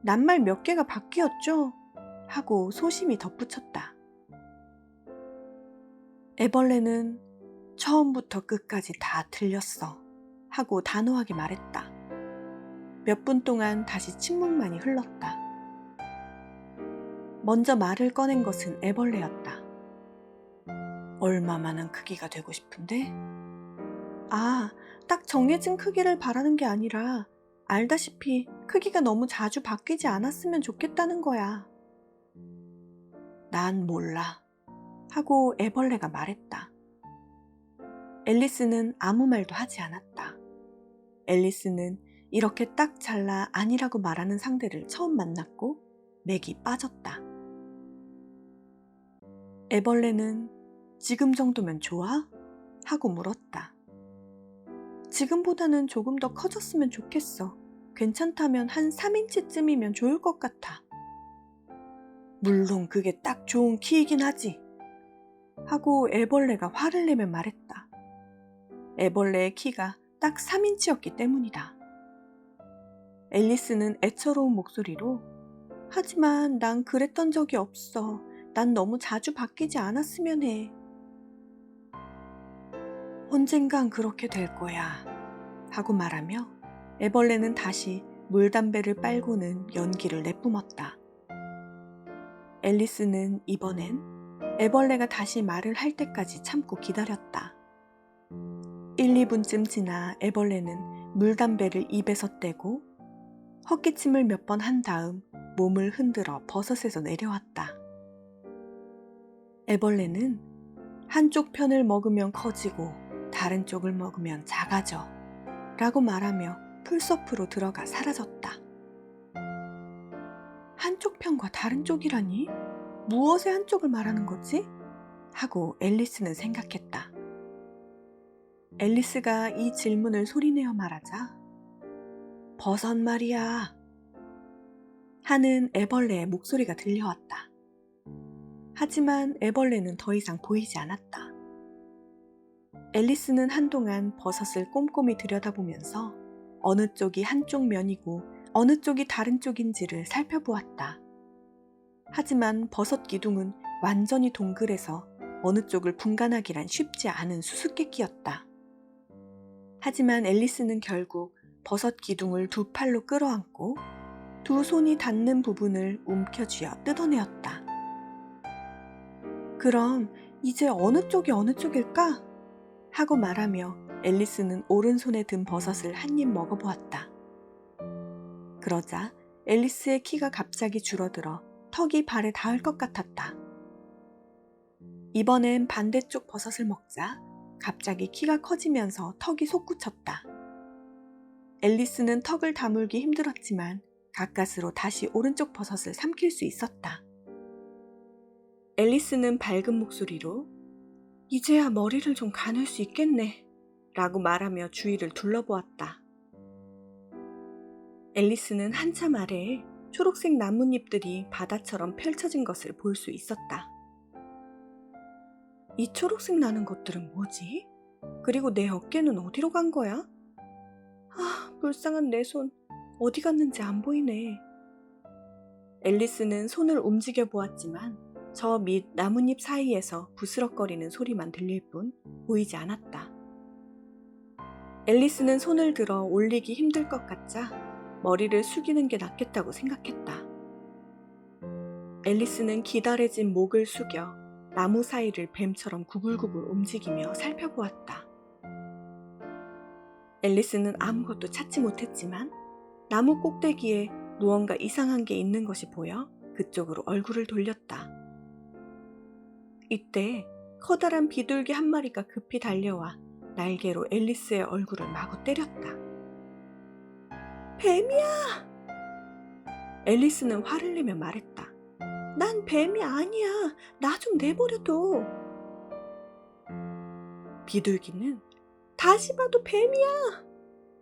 낱말 몇 개가 바뀌었죠. 하고 소심히 덧붙였다. 애벌레는 처음부터 끝까지 다 틀렸어. 하고 단호하게 말했다. 몇 분 동안 다시 침묵만이 흘렀다. 먼저 말을 꺼낸 것은 애벌레였다. 얼마만한 크기가 되고 싶은데? 딱 정해진 크기를 바라는 게 아니라 알다시피 크기가 너무 자주 바뀌지 않았으면 좋겠다는 거야. 난 몰라. 하고 애벌레가 말했다. 앨리스는 아무 말도 하지 않았다. 앨리스는 이렇게 딱 잘라 아니라고 말하는 상대를 처음 만났고 맥이 빠졌다. 애벌레는 지금 정도면 좋아? 하고 물었다. 지금보다는 조금 더 커졌으면 좋겠어. 괜찮다면 한 3인치쯤이면 좋을 것 같아. 물론 그게 딱 좋은 키이긴 하지. 하고 애벌레가 화를 내며 말했다. 애벌레의 키가 딱 3인치였기 때문이다. 앨리스는 애처로운 목소리로 하지만 난 그랬던 적이 없어. 난 너무 자주 바뀌지 않았으면 해. 언젠간 그렇게 될 거야. 하고 말하며 애벌레는 다시 물담배를 빨고는 연기를 내뿜었다. 앨리스는 이번엔 애벌레가 다시 말을 할 때까지 참고 기다렸다. 1, 2분쯤 지나 애벌레는 물담배를 입에서 떼고 헛기침을 몇 번 한 다음 몸을 흔들어 버섯에서 내려왔다. 애벌레는 한쪽 편을 먹으면 커지고 다른 쪽을 먹으면 작아져 라고 말하며 풀숲으로 들어가 사라졌다. 한쪽 편과 다른 쪽이라니? 무엇의 한쪽을 말하는 거지? 하고 앨리스는 생각했다. 앨리스가 이 질문을 소리내어 말하자 버섯 말이야 하는 애벌레의 목소리가 들려왔다. 하지만 애벌레는 더 이상 보이지 않았다. 앨리스는 한동안 버섯을 꼼꼼히 들여다보면서 어느 쪽이 한쪽 면이고 어느 쪽이 다른 쪽인지를 살펴보았다. 하지만 버섯 기둥은 완전히 동글해서 어느 쪽을 분간하기란 쉽지 않은 수수께끼였다. 하지만 앨리스는 결국 버섯 기둥을 두 팔로 끌어안고 두 손이 닿는 부분을 움켜쥐어 뜯어내었다. 그럼 이제 어느 쪽이 어느 쪽일까? 하고 말하며 앨리스는 오른손에 든 버섯을 한 입 먹어보았다. 그러자 앨리스의 키가 갑자기 줄어들어 턱이 발에 닿을 것 같았다. 이번엔 반대쪽 버섯을 먹자 갑자기 키가 커지면서 턱이 솟구쳤다. 앨리스는 턱을 다물기 힘들었지만 가까스로 다시 오른쪽 버섯을 삼킬 수 있었다. 앨리스는 밝은 목소리로 이제야 머리를 좀 가눌 수 있겠네 라고 말하며 주위를 둘러보았다. 앨리스는 한참 아래에 초록색 나뭇잎들이 바다처럼 펼쳐진 것을 볼 수 있었다. 이 초록색 나는 것들은 뭐지? 그리고 내 어깨는 어디로 간 거야? 불쌍한 내 손, 어디 갔는지 안 보이네. 앨리스는 손을 움직여 보았지만 저 밑 나뭇잎 사이에서 부스럭거리는 소리만 들릴 뿐 보이지 않았다. 앨리스는 손을 들어 올리기 힘들 것 같자 머리를 숙이는 게 낫겠다고 생각했다. 앨리스는 기다래진 목을 숙여 나무 사이를 뱀처럼 구불구불 움직이며 살펴보았다. 앨리스는 아무것도 찾지 못했지만 나무 꼭대기에 무언가 이상한 게 있는 것이 보여 그쪽으로 얼굴을 돌렸다. 이때 커다란 비둘기 한 마리가 급히 달려와 날개로 앨리스의 얼굴을 마구 때렸다. 뱀이야! 앨리스는 화를 내며 말했다. 난 뱀이 아니야. 나 좀 내버려둬. 비둘기는 다시 봐도 뱀이야!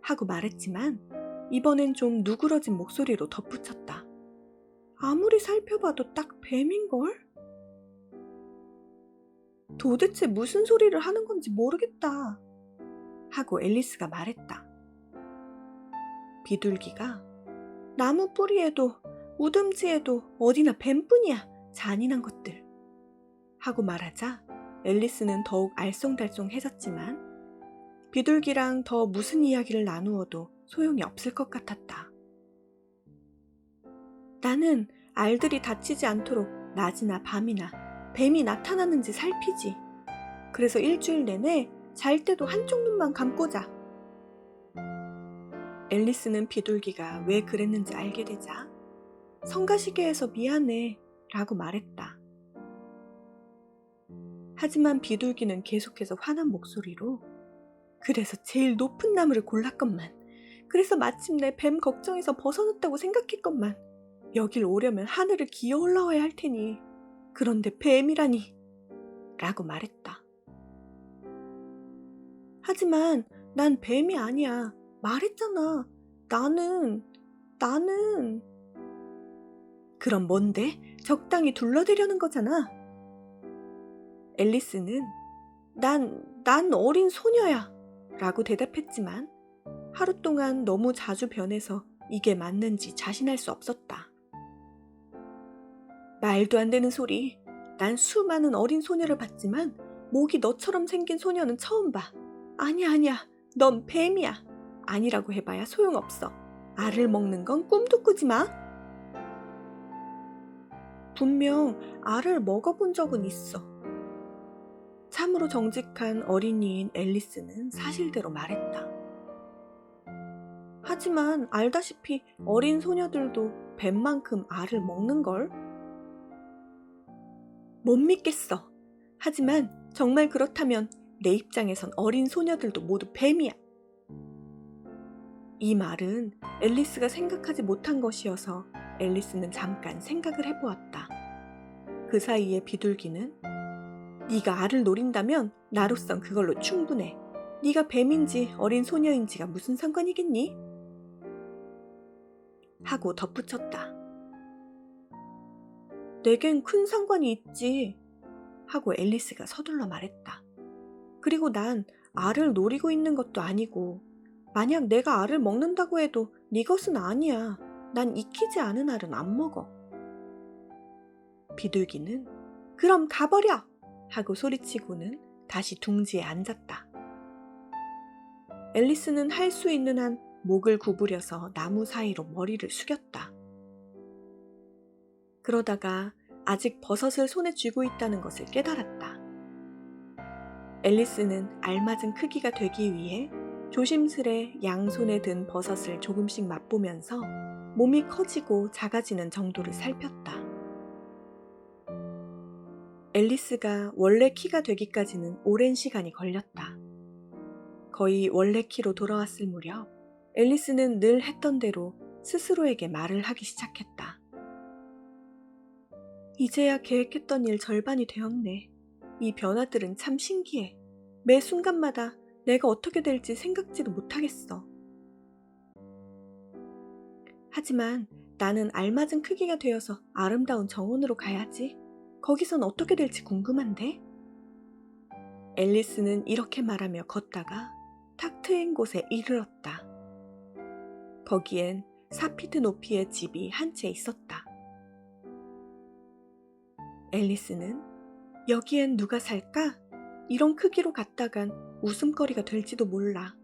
하고 말했지만 이번엔 좀 누그러진 목소리로 덧붙였다. 아무리 살펴봐도 딱 뱀인걸? 도대체 무슨 소리를 하는 건지 모르겠다. 하고 앨리스가 말했다. 비둘기가 나무 뿌리에도 우듬지에도 어디나 뱀뿐이야. 잔인한 것들. 하고 말하자 앨리스는 더욱 알쏭달쏭해졌지만 비둘기랑 더 무슨 이야기를 나누어도 소용이 없을 것 같았다. 나는 알들이 다치지 않도록 낮이나 밤이나 뱀이 나타나는지 살피지. 그래서 일주일 내내 잘 때도 한쪽 눈만 감고 자. 앨리스는 비둘기가 왜 그랬는지 알게 되자 성가시게 해서 미안해 라고 말했다. 하지만 비둘기는 계속해서 화난 목소리로 그래서 제일 높은 나무를 골랐건만, 그래서 마침내 뱀 걱정해서 벗어났다고 생각했건만, 여길 오려면 하늘을 기어 올라와야 할 테니 그런데 뱀이라니 라고 말했다. 하지만 난 뱀이 아니야. 말했잖아. 나는 그럼 뭔데? 적당히 둘러대려는 거잖아. 앨리스는 난 어린 소녀야 라고 대답했지만 하루 동안 너무 자주 변해서 이게 맞는지 자신할 수 없었다. 말도 안 되는 소리. 난 수많은 어린 소녀를 봤지만 목이 너처럼 생긴 소녀는 처음 봐. 아니야. 넌 뱀이야. 아니라고 해봐야 소용없어. 알을 먹는 건 꿈도 꾸지 마. 분명 알을 먹어본 적은 있어. 참으로 정직한 어린이인 앨리스는 사실대로 말했다. 하지만 알다시피 어린 소녀들도 뱀만큼 알을 먹는걸? 못 믿겠어. 하지만 정말 그렇다면 내 입장에선 어린 소녀들도 모두 뱀이야. 이 말은 앨리스가 생각하지 못한 것이어서 앨리스는 잠깐 생각을 해보았다. 그 사이에 비둘기는 네가 알을 노린다면 나로선 그걸로 충분해. 네가 뱀인지 어린 소녀인지가 무슨 상관이겠니? 하고 덧붙였다. 내겐 큰 상관이 있지. 하고 앨리스가 서둘러 말했다. 그리고 난 알을 노리고 있는 것도 아니고 만약 내가 알을 먹는다고 해도 네 것은 아니야. 난 익히지 않은 알은 안 먹어. 비둘기는 그럼 가버려! 하고 소리치고는 다시 둥지에 앉았다. 앨리스는 할 수 있는 한 목을 구부려서 나무 사이로 머리를 숙였다. 그러다가 아직 버섯을 손에 쥐고 있다는 것을 깨달았다. 앨리스는 알맞은 크기가 되기 위해 조심스레 양손에 든 버섯을 조금씩 맛보면서 몸이 커지고 작아지는 정도를 살폈다. 앨리스가 원래 키가 되기까지는 오랜 시간이 걸렸다. 거의 원래 키로 돌아왔을 무렵 앨리스는 늘 했던 대로 스스로에게 말을 하기 시작했다. 이제야 계획했던 일 절반이 되었네. 이 변화들은 참 신기해. 매 순간마다 내가 어떻게 될지 생각지도 못하겠어. 하지만 나는 알맞은 크기가 되어서 아름다운 정원으로 가야지. 거기선 어떻게 될지 궁금한데? 앨리스는 이렇게 말하며 걷다가 탁 트인 곳에 이르렀다. 거기엔 4피트 높이의 집이 한 채 있었다. 앨리스는 여기엔 누가 살까? 이런 크기로 갔다간 웃음거리가 될지도 몰라.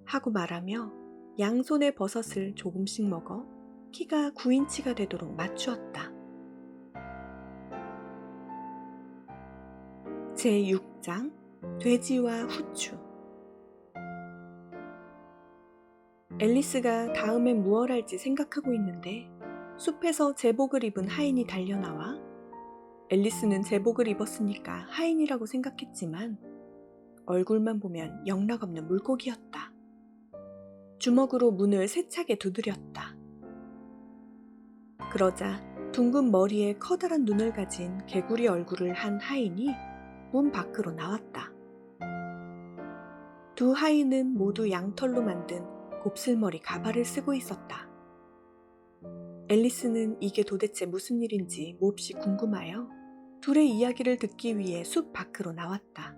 하고 말하며 양손의 버섯을 조금씩 먹어 키가 9인치가 되도록 맞추었다. 제6장 돼지와 후추. 앨리스가 다음엔 무얼 할지 생각하고 있는데 숲에서 제복을 입은 하인이 달려나와 앨리스는 제복을 입었으니까 하인이라고 생각했지만 얼굴만 보면 영락없는 물고기였다. 주먹으로 문을 세차게 두드렸다. 그러자 둥근 머리에 커다란 눈을 가진 개구리 얼굴을 한 하인이 문 밖으로 나왔다. 두 하인은 모두 양털로 만든 곱슬머리 가발을 쓰고 있었다. 앨리스는 이게 도대체 무슨 일인지 몹시 궁금하여 둘의 이야기를 듣기 위해 숲 밖으로 나왔다.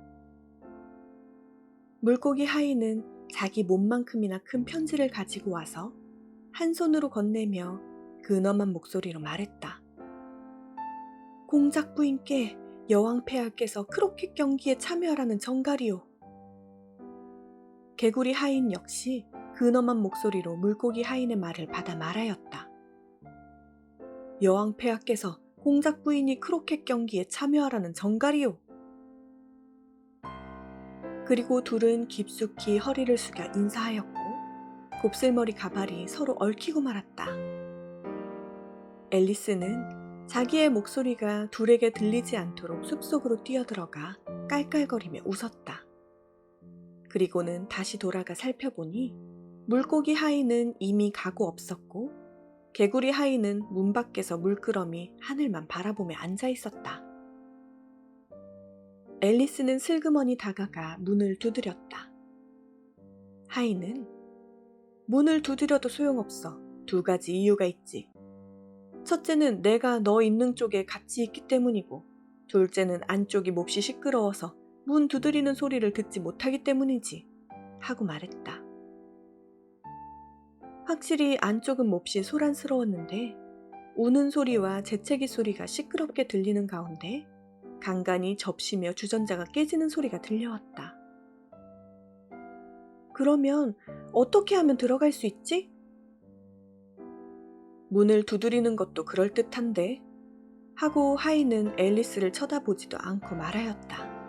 물고기 하인은 자기 몸만큼이나 큰 편지를 가지고 와서 한 손으로 건네며 근엄한 목소리로 말했다. 공작 부인께 여왕 폐하께서 크로켓 경기에 참여하라는 정갈이오. 개구리 하인 역시 근엄한 목소리로 물고기 하인의 말을 받아 말하였다. 여왕 폐하께서 공작 부인이 크로켓 경기에 참여하라는 정갈이오. 그리고 둘은 깊숙이 허리를 숙여 인사하였고 곱슬머리 가발이 서로 얽히고 말았다. 앨리스는 자기의 목소리가 둘에게 들리지 않도록 숲속으로 뛰어들어가 깔깔거리며 웃었다. 그리고는 다시 돌아가 살펴보니 물고기 하인은 이미 가고 없었고 개구리 하인은 문 밖에서 물끄러미 하늘만 바라보며 앉아 있었다. 앨리스는 슬그머니 다가가 문을 두드렸다. 하인은 문을 두드려도 소용없어. 두 가지 이유가 있지. 첫째는 내가 너 있는 쪽에 같이 있기 때문이고 둘째는 안쪽이 몹시 시끄러워서 문 두드리는 소리를 듣지 못하기 때문이지 하고 말했다. 확실히 안쪽은 몹시 소란스러웠는데 우는 소리와 재채기 소리가 시끄럽게 들리는 가운데 간간이 접시며 주전자가 깨지는 소리가 들려왔다. 그러면 어떻게 하면 들어갈 수 있지? 문을 두드리는 것도 그럴듯한데 하고 하인은 앨리스를 쳐다보지도 않고 말하였다.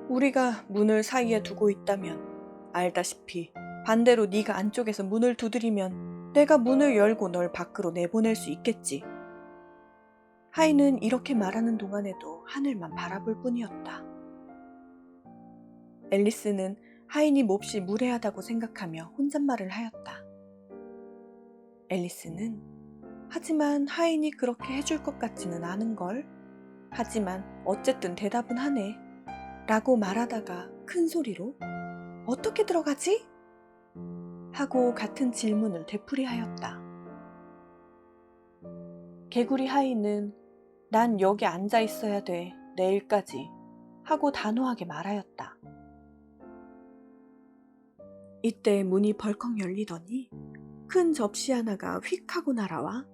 우리가 문을 사이에 두고 있다면 알다시피 반대로 네가 안쪽에서 문을 두드리면 내가 문을 열고 널 밖으로 내보낼 수 있겠지. 하인은 이렇게 말하는 동안에도 하늘만 바라볼 뿐이었다. 앨리스는 하인이 몹시 무례하다고 생각하며 혼잣말을 하였다. 앨리스는 하지만 하인이 그렇게 해줄 것 같지는 않은걸. 하지만 어쨌든 대답은 하네. 라고 말하다가 큰 소리로 어떻게 들어가지? 하고 같은 질문을 되풀이하였다. 개구리 하인은 난 여기 앉아 있어야 돼. 내일까지. 하고 단호하게 말하였다. 이때 문이 벌컥 열리더니 큰 접시 하나가 휙 하고 날아와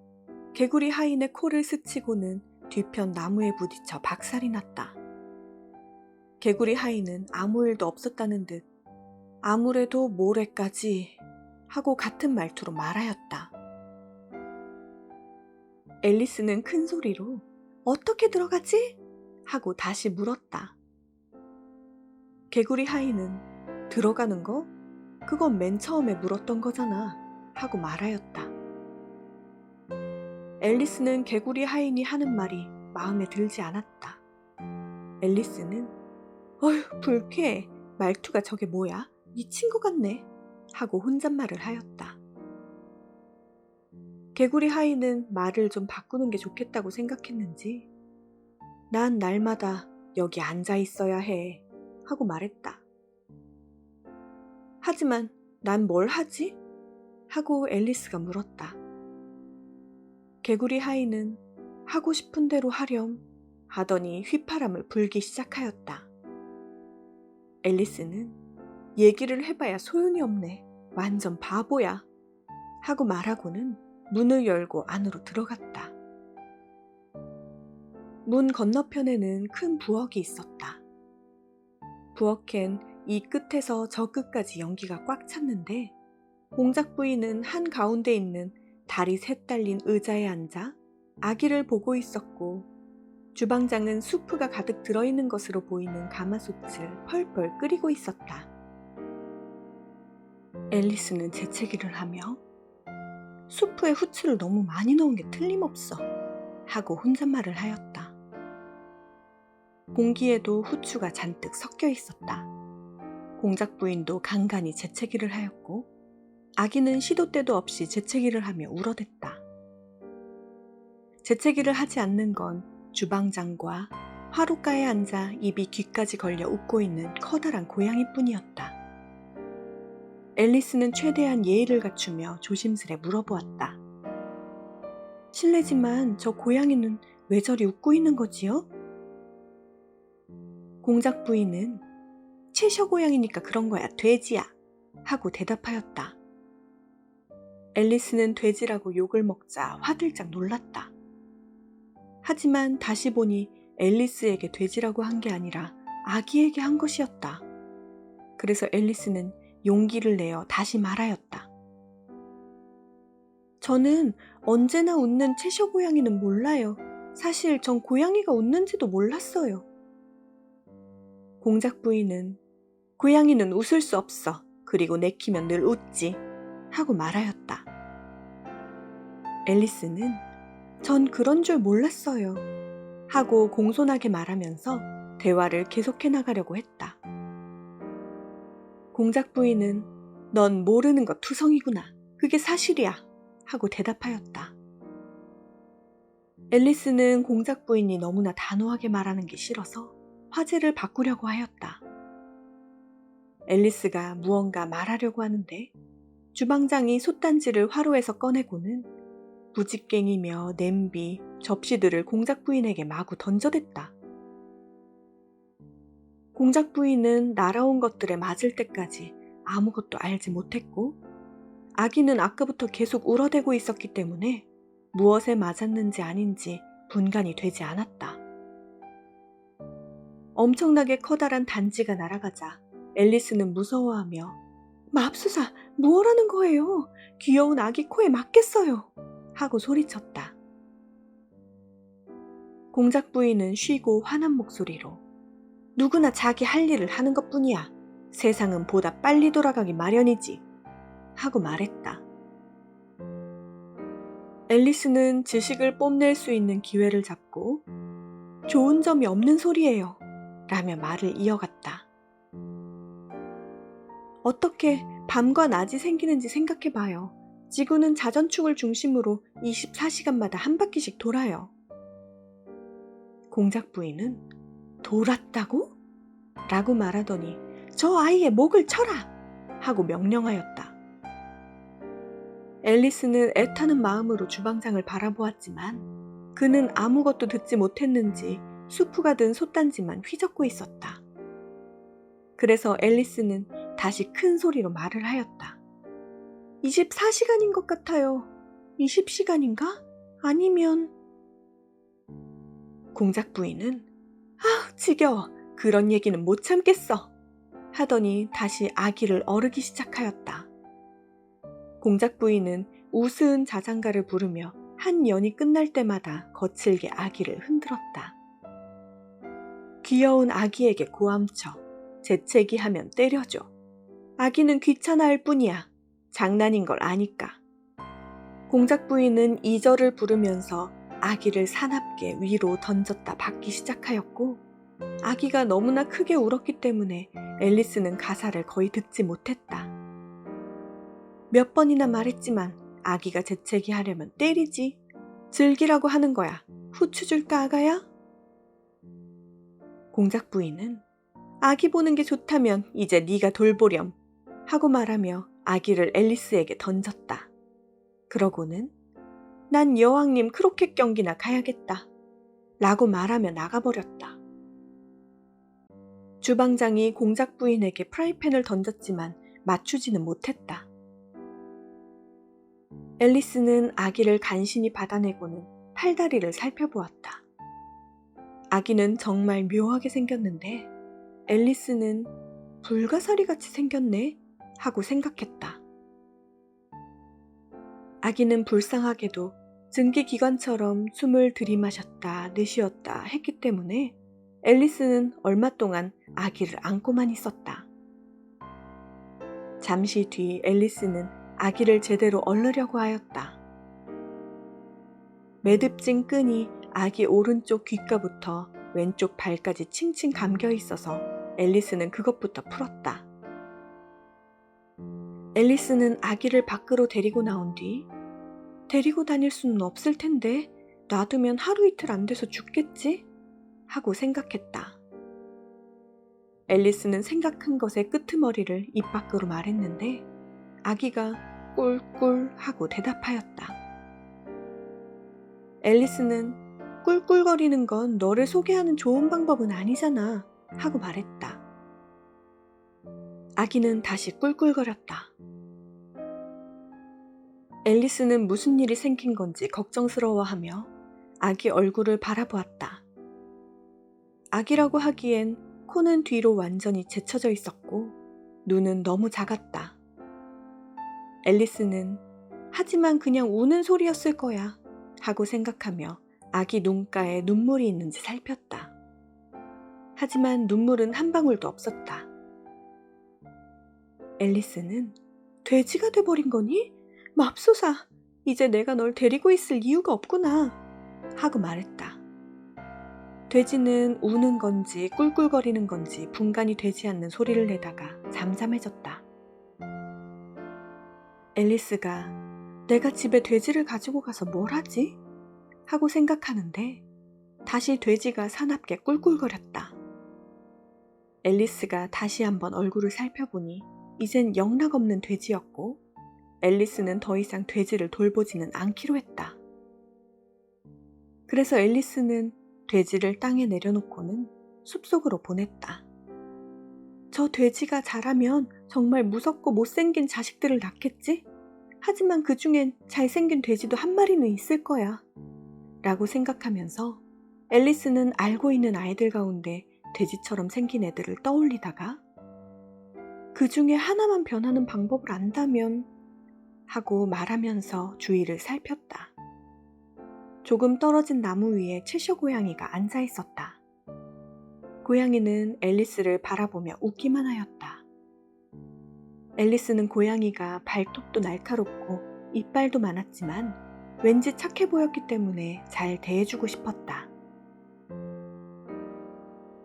개구리 하인의 코를 스치고는 뒤편 나무에 부딪혀 박살이 났다. 개구리 하인은 아무 일도 없었다는 듯 아무래도 모레까지 하고 같은 말투로 말하였다. 앨리스는 큰 소리로 어떻게 들어가지? 하고 다시 물었다. 개구리 하인은 들어가는 거? 그건 맨 처음에 물었던 거잖아 하고 말하였다. 앨리스는 개구리 하인이 하는 말이 마음에 들지 않았다. 앨리스는 어휴 불쾌해. 말투가 저게 뭐야? 미친 것 같네 하고 혼잣말을 하였다. 개구리 하인은 말을 좀 바꾸는 게 좋겠다고 생각했는지 난 날마다 여기 앉아 있어야 해 하고 말했다. 하지만 난 뭘 하지? 하고 앨리스가 물었다. 개구리 하인은 하고 싶은 대로 하렴 하더니 휘파람을 불기 시작하였다. 앨리스는 얘기를 해봐야 소용이 없네. 완전 바보야. 하고 말하고는 문을 열고 안으로 들어갔다. 문 건너편에는 큰 부엌이 있었다. 부엌엔 이 끝에서 저 끝까지 연기가 꽉 찼는데 공작 부인은 한가운데 있는 다리 셋 달린 의자에 앉아 아기를 보고 있었고 주방장은 수프가 가득 들어있는 것으로 보이는 가마솥을 펄펄 끓이고 있었다. 앨리스는 재채기를 하며 수프에 후추를 너무 많이 넣은 게 틀림없어 하고 혼잣말을 하였다. 공기에도 후추가 잔뜩 섞여 있었다. 공작 부인도 간간히 재채기를 하였고 아기는 시도 때도 없이 재채기를 하며 울어댔다. 재채기를 하지 않는 건 주방장과 화로가에 앉아 입이 귀까지 걸려 웃고 있는 커다란 고양이뿐이었다. 앨리스는 최대한 예의를 갖추며 조심스레 물어보았다. 실례지만 저 고양이는 왜 저리 웃고 있는 거지요? 공작 부인은 채셔 고양이니까 그런 거야, 돼지야 하고 대답하였다. 앨리스는 돼지라고 욕을 먹자 화들짝 놀랐다. 하지만 다시 보니 앨리스에게 돼지라고 한 게 아니라 아기에게 한 것이었다. 그래서 앨리스는 용기를 내어 다시 말하였다. 저는 언제나 웃는 채셔 고양이는 몰라요. 사실 전 고양이가 웃는지도 몰랐어요. 공작 부인은 고양이는 웃을 수 없어. 그리고 내키면 늘 웃지. 하고 말하였다. 앨리스는 전 그런 줄 몰랐어요. 하고 공손하게 말하면서 대화를 계속해 나가려고 했다. 공작 부인은 넌 모르는 거 투성이구나. 그게 사실이야. 하고 대답하였다. 앨리스는 공작 부인이 너무나 단호하게 말하는 게 싫어서 화제를 바꾸려고 하였다. 앨리스가 무언가 말하려고 하는데 주방장이 솥단지를 화로에서 꺼내고는 부직갱이며 냄비, 접시들을 공작 부인에게 마구 던져댔다. 공작 부인은 날아온 것들에 맞을 때까지 아무것도 알지 못했고 아기는 아까부터 계속 울어대고 있었기 때문에 무엇에 맞았는지 아닌지 분간이 되지 않았다. 엄청나게 커다란 단지가 날아가자 앨리스는 무서워하며 맙소사, 무엇하는 거예요? 귀여운 아기 코에 맞겠어요. 하고 소리쳤다. 공작 부인은 쉬고 화난 목소리로 누구나 자기 할 일을 하는 것뿐이야. 세상은 보다 빨리 돌아가기 마련이지. 하고 말했다. 앨리스는 지식을 뽐낼 수 있는 기회를 잡고 좋은 점이 없는 소리예요. 라며 말을 이어갔다. 어떻게 밤과 낮이 생기는지 생각해봐요. 지구는 자전축을 중심으로 24시간마다 한 바퀴씩 돌아요. 공작 부인은 돌았다고? 라고 말하더니 저 아이의 목을 쳐라! 하고 명령하였다. 앨리스는 애타는 마음으로 주방장을 바라보았지만 그는 아무것도 듣지 못했는지 수프가 든 솥단지만 휘젓고 있었다. 그래서 앨리스는 다시 큰 소리로 말을 하였다. 24시간인 것 같아요. 20시간인가? 아니면... 공작 부인은 지겨워. 그런 얘기는 못 참겠어. 하더니 다시 아기를 어르기 시작하였다. 공작 부인은 우스운 자장가를 부르며 한 연이 끝날 때마다 거칠게 아기를 흔들었다. 귀여운 아기에게 고함쳐 재채기 하면 때려줘. 아기는 귀찮아할 뿐이야. 장난인 걸 아니까. 공작 부인은 2절을 부르면서 아기를 사납게 위로 던졌다 받기 시작하였고 아기가 너무나 크게 울었기 때문에 앨리스는 가사를 거의 듣지 못했다. 몇 번이나 말했지만 아기가 재채기 하려면 때리지. 즐기라고 하는 거야. 후추 줄까 아가야? 공작 부인은 아기 보는 게 좋다면 이제 네가 돌보렴 하고 말하며 아기를 앨리스에게 던졌다. 그러고는 난 여왕님 크로켓 경기나 가야겠다 라고 말하며 나가버렸다. 주방장이 공작 부인에게 프라이팬을 던졌지만 맞추지는 못했다. 앨리스는 아기를 간신히 받아내고는 팔다리를 살펴보았다. 아기는 정말 묘하게 생겼는데 앨리스는 불가사리같이 생겼네 하고 생각했다. 아기는 불쌍하게도 증기기관처럼 숨을 들이마셨다 내쉬었다 했기 때문에 앨리스는 얼마 동안 아기를 안고만 있었다. 잠시 뒤 앨리스는 아기를 제대로 얼르려고 하였다. 매듭진 끈이 아기 오른쪽 귓가부터 왼쪽 발까지 칭칭 감겨 있어서 앨리스는 그것부터 풀었다. 앨리스는 아기를 밖으로 데리고 나온 뒤 데리고 다닐 수는 없을 텐데 놔두면 하루 이틀 안 돼서 죽겠지? 하고 생각했다. 앨리스는 생각한 것의 끄트머리를 입 밖으로 말했는데 아기가 꿀꿀 하고 대답하였다. 앨리스는 꿀꿀거리는 건 너를 소개하는 좋은 방법은 아니잖아 하고 말했다. 아기는 다시 꿀꿀거렸다. 앨리스는 무슨 일이 생긴 건지 걱정스러워하며 아기 얼굴을 바라보았다. 아기라고 하기엔 코는 뒤로 완전히 제쳐져 있었고 눈은 너무 작았다. 앨리스는 하지만 그냥 우는 소리였을 거야 하고 생각하며 아기 눈가에 눈물이 있는지 살폈다. 하지만 눈물은 한 방울도 없었다. 앨리스는 돼지가 돼버린 거니? 맙소사, 이제 내가 널 데리고 있을 이유가 없구나 하고 말했다. 돼지는 우는 건지 꿀꿀거리는 건지 분간이 되지 않는 소리를 내다가 잠잠해졌다. 앨리스가 내가 집에 돼지를 가지고 가서 뭘 하지? 하고 생각하는데 다시 돼지가 사납게 꿀꿀거렸다. 앨리스가 다시 한번 얼굴을 살펴보니 이젠 영락없는 돼지였고 앨리스는 더 이상 돼지를 돌보지는 않기로 했다. 그래서 앨리스는 돼지를 땅에 내려놓고는 숲속으로 보냈다. 저 돼지가 자라면 정말 무섭고 못생긴 자식들을 낳겠지? 하지만 그 중엔 잘생긴 돼지도 한 마리는 있을 거야. 라고 생각하면서 앨리스는 알고 있는 아이들 가운데 돼지처럼 생긴 애들을 떠올리다가 그 중에 하나만 변하는 방법을 안다면 하고 말하면서 주위를 살폈다. 조금 떨어진 나무 위에 채셔 고양이가 앉아 있었다. 고양이는 앨리스를 바라보며 웃기만 하였다. 앨리스는 고양이가 발톱도 날카롭고 이빨도 많았지만 왠지 착해 보였기 때문에 잘 대해주고 싶었다.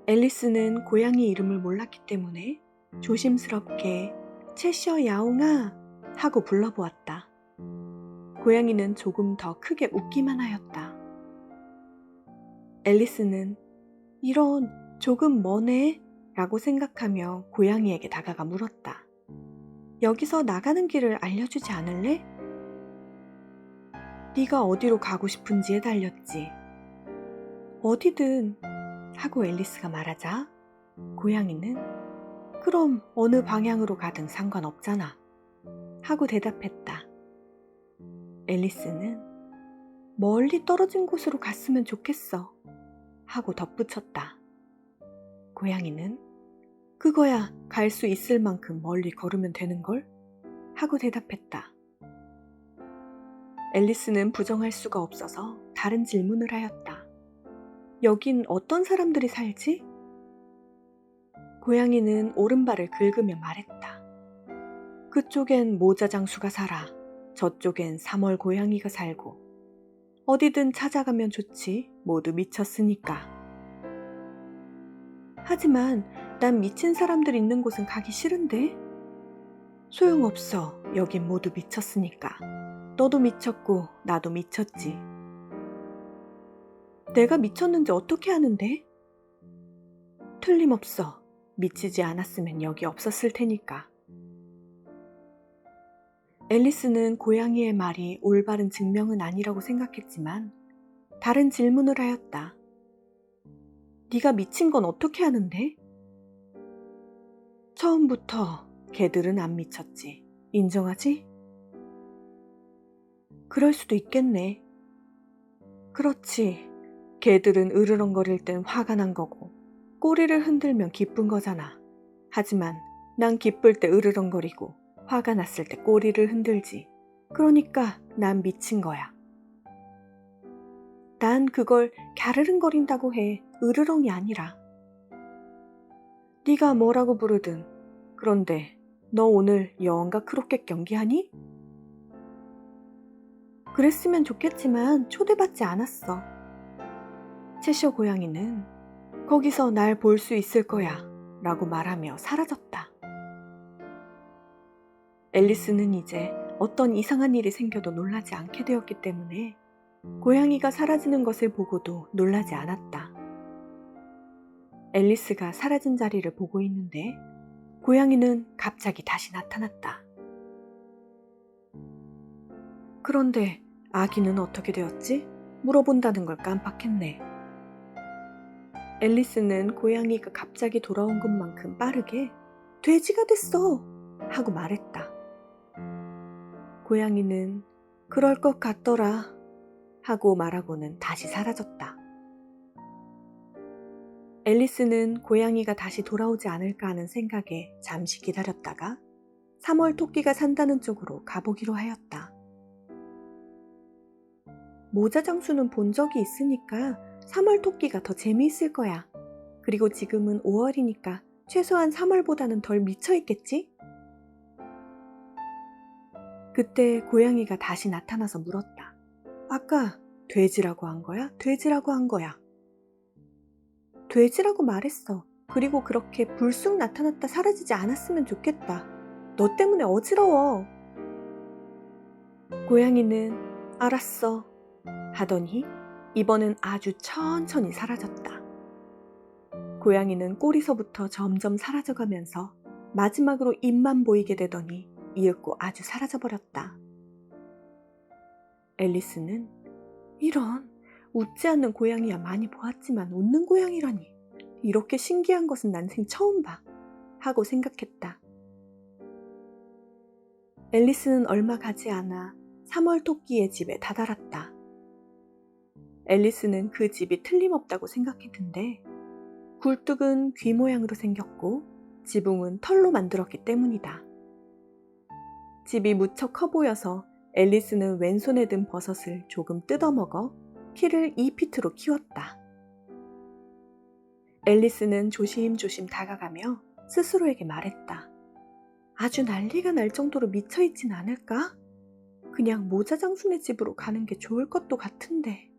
앨리스는 고양이 이름을 몰랐기 때문에 조심스럽게 채셔 야옹아 하고 불러보았다. 고양이는 조금 더 크게 웃기만 하였다. 앨리스는 이런 조금 머네 라고 생각하며 고양이에게 다가가 물었다. 여기서 나가는 길을 알려주지 않을래? 네가 어디로 가고 싶은지에 달렸지. 어디든 하고 앨리스가 말하자 고양이는 그럼 어느 방향으로 가든 상관없잖아 하고 대답했다. 앨리스는 멀리 떨어진 곳으로 갔으면 좋겠어 하고 덧붙였다. 고양이는 그거야 갈 수 있을 만큼 멀리 걸으면 되는걸? 하고 대답했다. 앨리스는 부정할 수가 없어서 다른 질문을 하였다. 여긴 어떤 사람들이 살지? 고양이는 오른발을 긁으며 말했다. 그쪽엔 모자장수가 살아. 저쪽엔 3월 고양이가 살고. 어디든 찾아가면 좋지. 모두 미쳤으니까. 하지만 난 미친 사람들 있는 곳은 가기 싫은데? 소용없어. 여긴 모두 미쳤으니까. 너도 미쳤고 나도 미쳤지. 내가 미쳤는지 어떻게 아는데? 틀림없어. 미치지 않았으면 여기 없었을 테니까. 앨리스는 고양이의 말이 올바른 증명은 아니라고 생각했지만 다른 질문을 하였다. 네가 미친 건 어떻게 아는데? 처음부터 개들은 안 미쳤지. 인정하지? 그럴 수도 있겠네. 그렇지. 개들은 으르렁거릴 땐 화가 난 거고 꼬리를 흔들면 기쁜 거잖아. 하지만 난 기쁠 때 으르렁거리고 화가 났을 때 꼬리를 흔들지. 그러니까 난 미친 거야. 난 그걸 갸르릉거린다고 해. 으르렁이 아니라. 네가 뭐라고 부르든. 그런데 너 오늘 여왕과 크로켓 경기하니? 그랬으면 좋겠지만 초대받지 않았어. 채셔 고양이는 거기서 날 볼 수 있을 거야 라고 말하며 사라졌다. 앨리스는 이제 어떤 이상한 일이 생겨도 놀라지 않게 되었기 때문에 고양이가 사라지는 것을 보고도 놀라지 않았다. 앨리스가 사라진 자리를 보고 있는데 고양이는 갑자기 다시 나타났다. 그런데 아기는 어떻게 되었지? 물어본다는 걸 깜빡했네. 앨리스는 고양이가 갑자기 돌아온 것만큼 빠르게 돼지가 됐어! 하고 말했다. 고양이는 그럴 것 같더라 하고 말하고는 다시 사라졌다. 앨리스는 고양이가 다시 돌아오지 않을까 하는 생각에 잠시 기다렸다가 3월 토끼가 산다는 쪽으로 가보기로 하였다. 모자 장수는 본 적이 있으니까 3월 토끼가 더 재미있을 거야. 그리고 지금은 5월이니까 최소한 3월보다는 덜 미쳐있겠지? 그때 고양이가 다시 나타나서 물었다. 아까 돼지라고 한 거야? 돼지라고 한 거야. 돼지라고 말했어. 그리고 그렇게 불쑥 나타났다 사라지지 않았으면 좋겠다. 너 때문에 어지러워. 고양이는 알았어 하더니 이번엔 아주 천천히 사라졌다. 고양이는 꼬리서부터 점점 사라져가면서 마지막으로 입만 보이게 되더니 이윽고 아주 사라져버렸다. 앨리스는 이런 웃지 않는 고양이야 많이 보았지만 웃는 고양이라니 이렇게 신기한 것은 난생 처음 봐 하고 생각했다. 앨리스는 얼마 가지 않아 3월 토끼의 집에 다다랐다. 앨리스는 그 집이 틀림없다고 생각했는데 굴뚝은 귀 모양으로 생겼고 지붕은 털로 만들었기 때문이다. 집이 무척 커 보여서 앨리스는 왼손에 든 버섯을 조금 뜯어먹어 키를 2피트로 키웠다. 앨리스는 조심조심 다가가며 스스로에게 말했다. 아주 난리가 날 정도로 미쳐있진 않을까? 그냥 모자 장수네 집으로 가는 게 좋을 것도 같은데.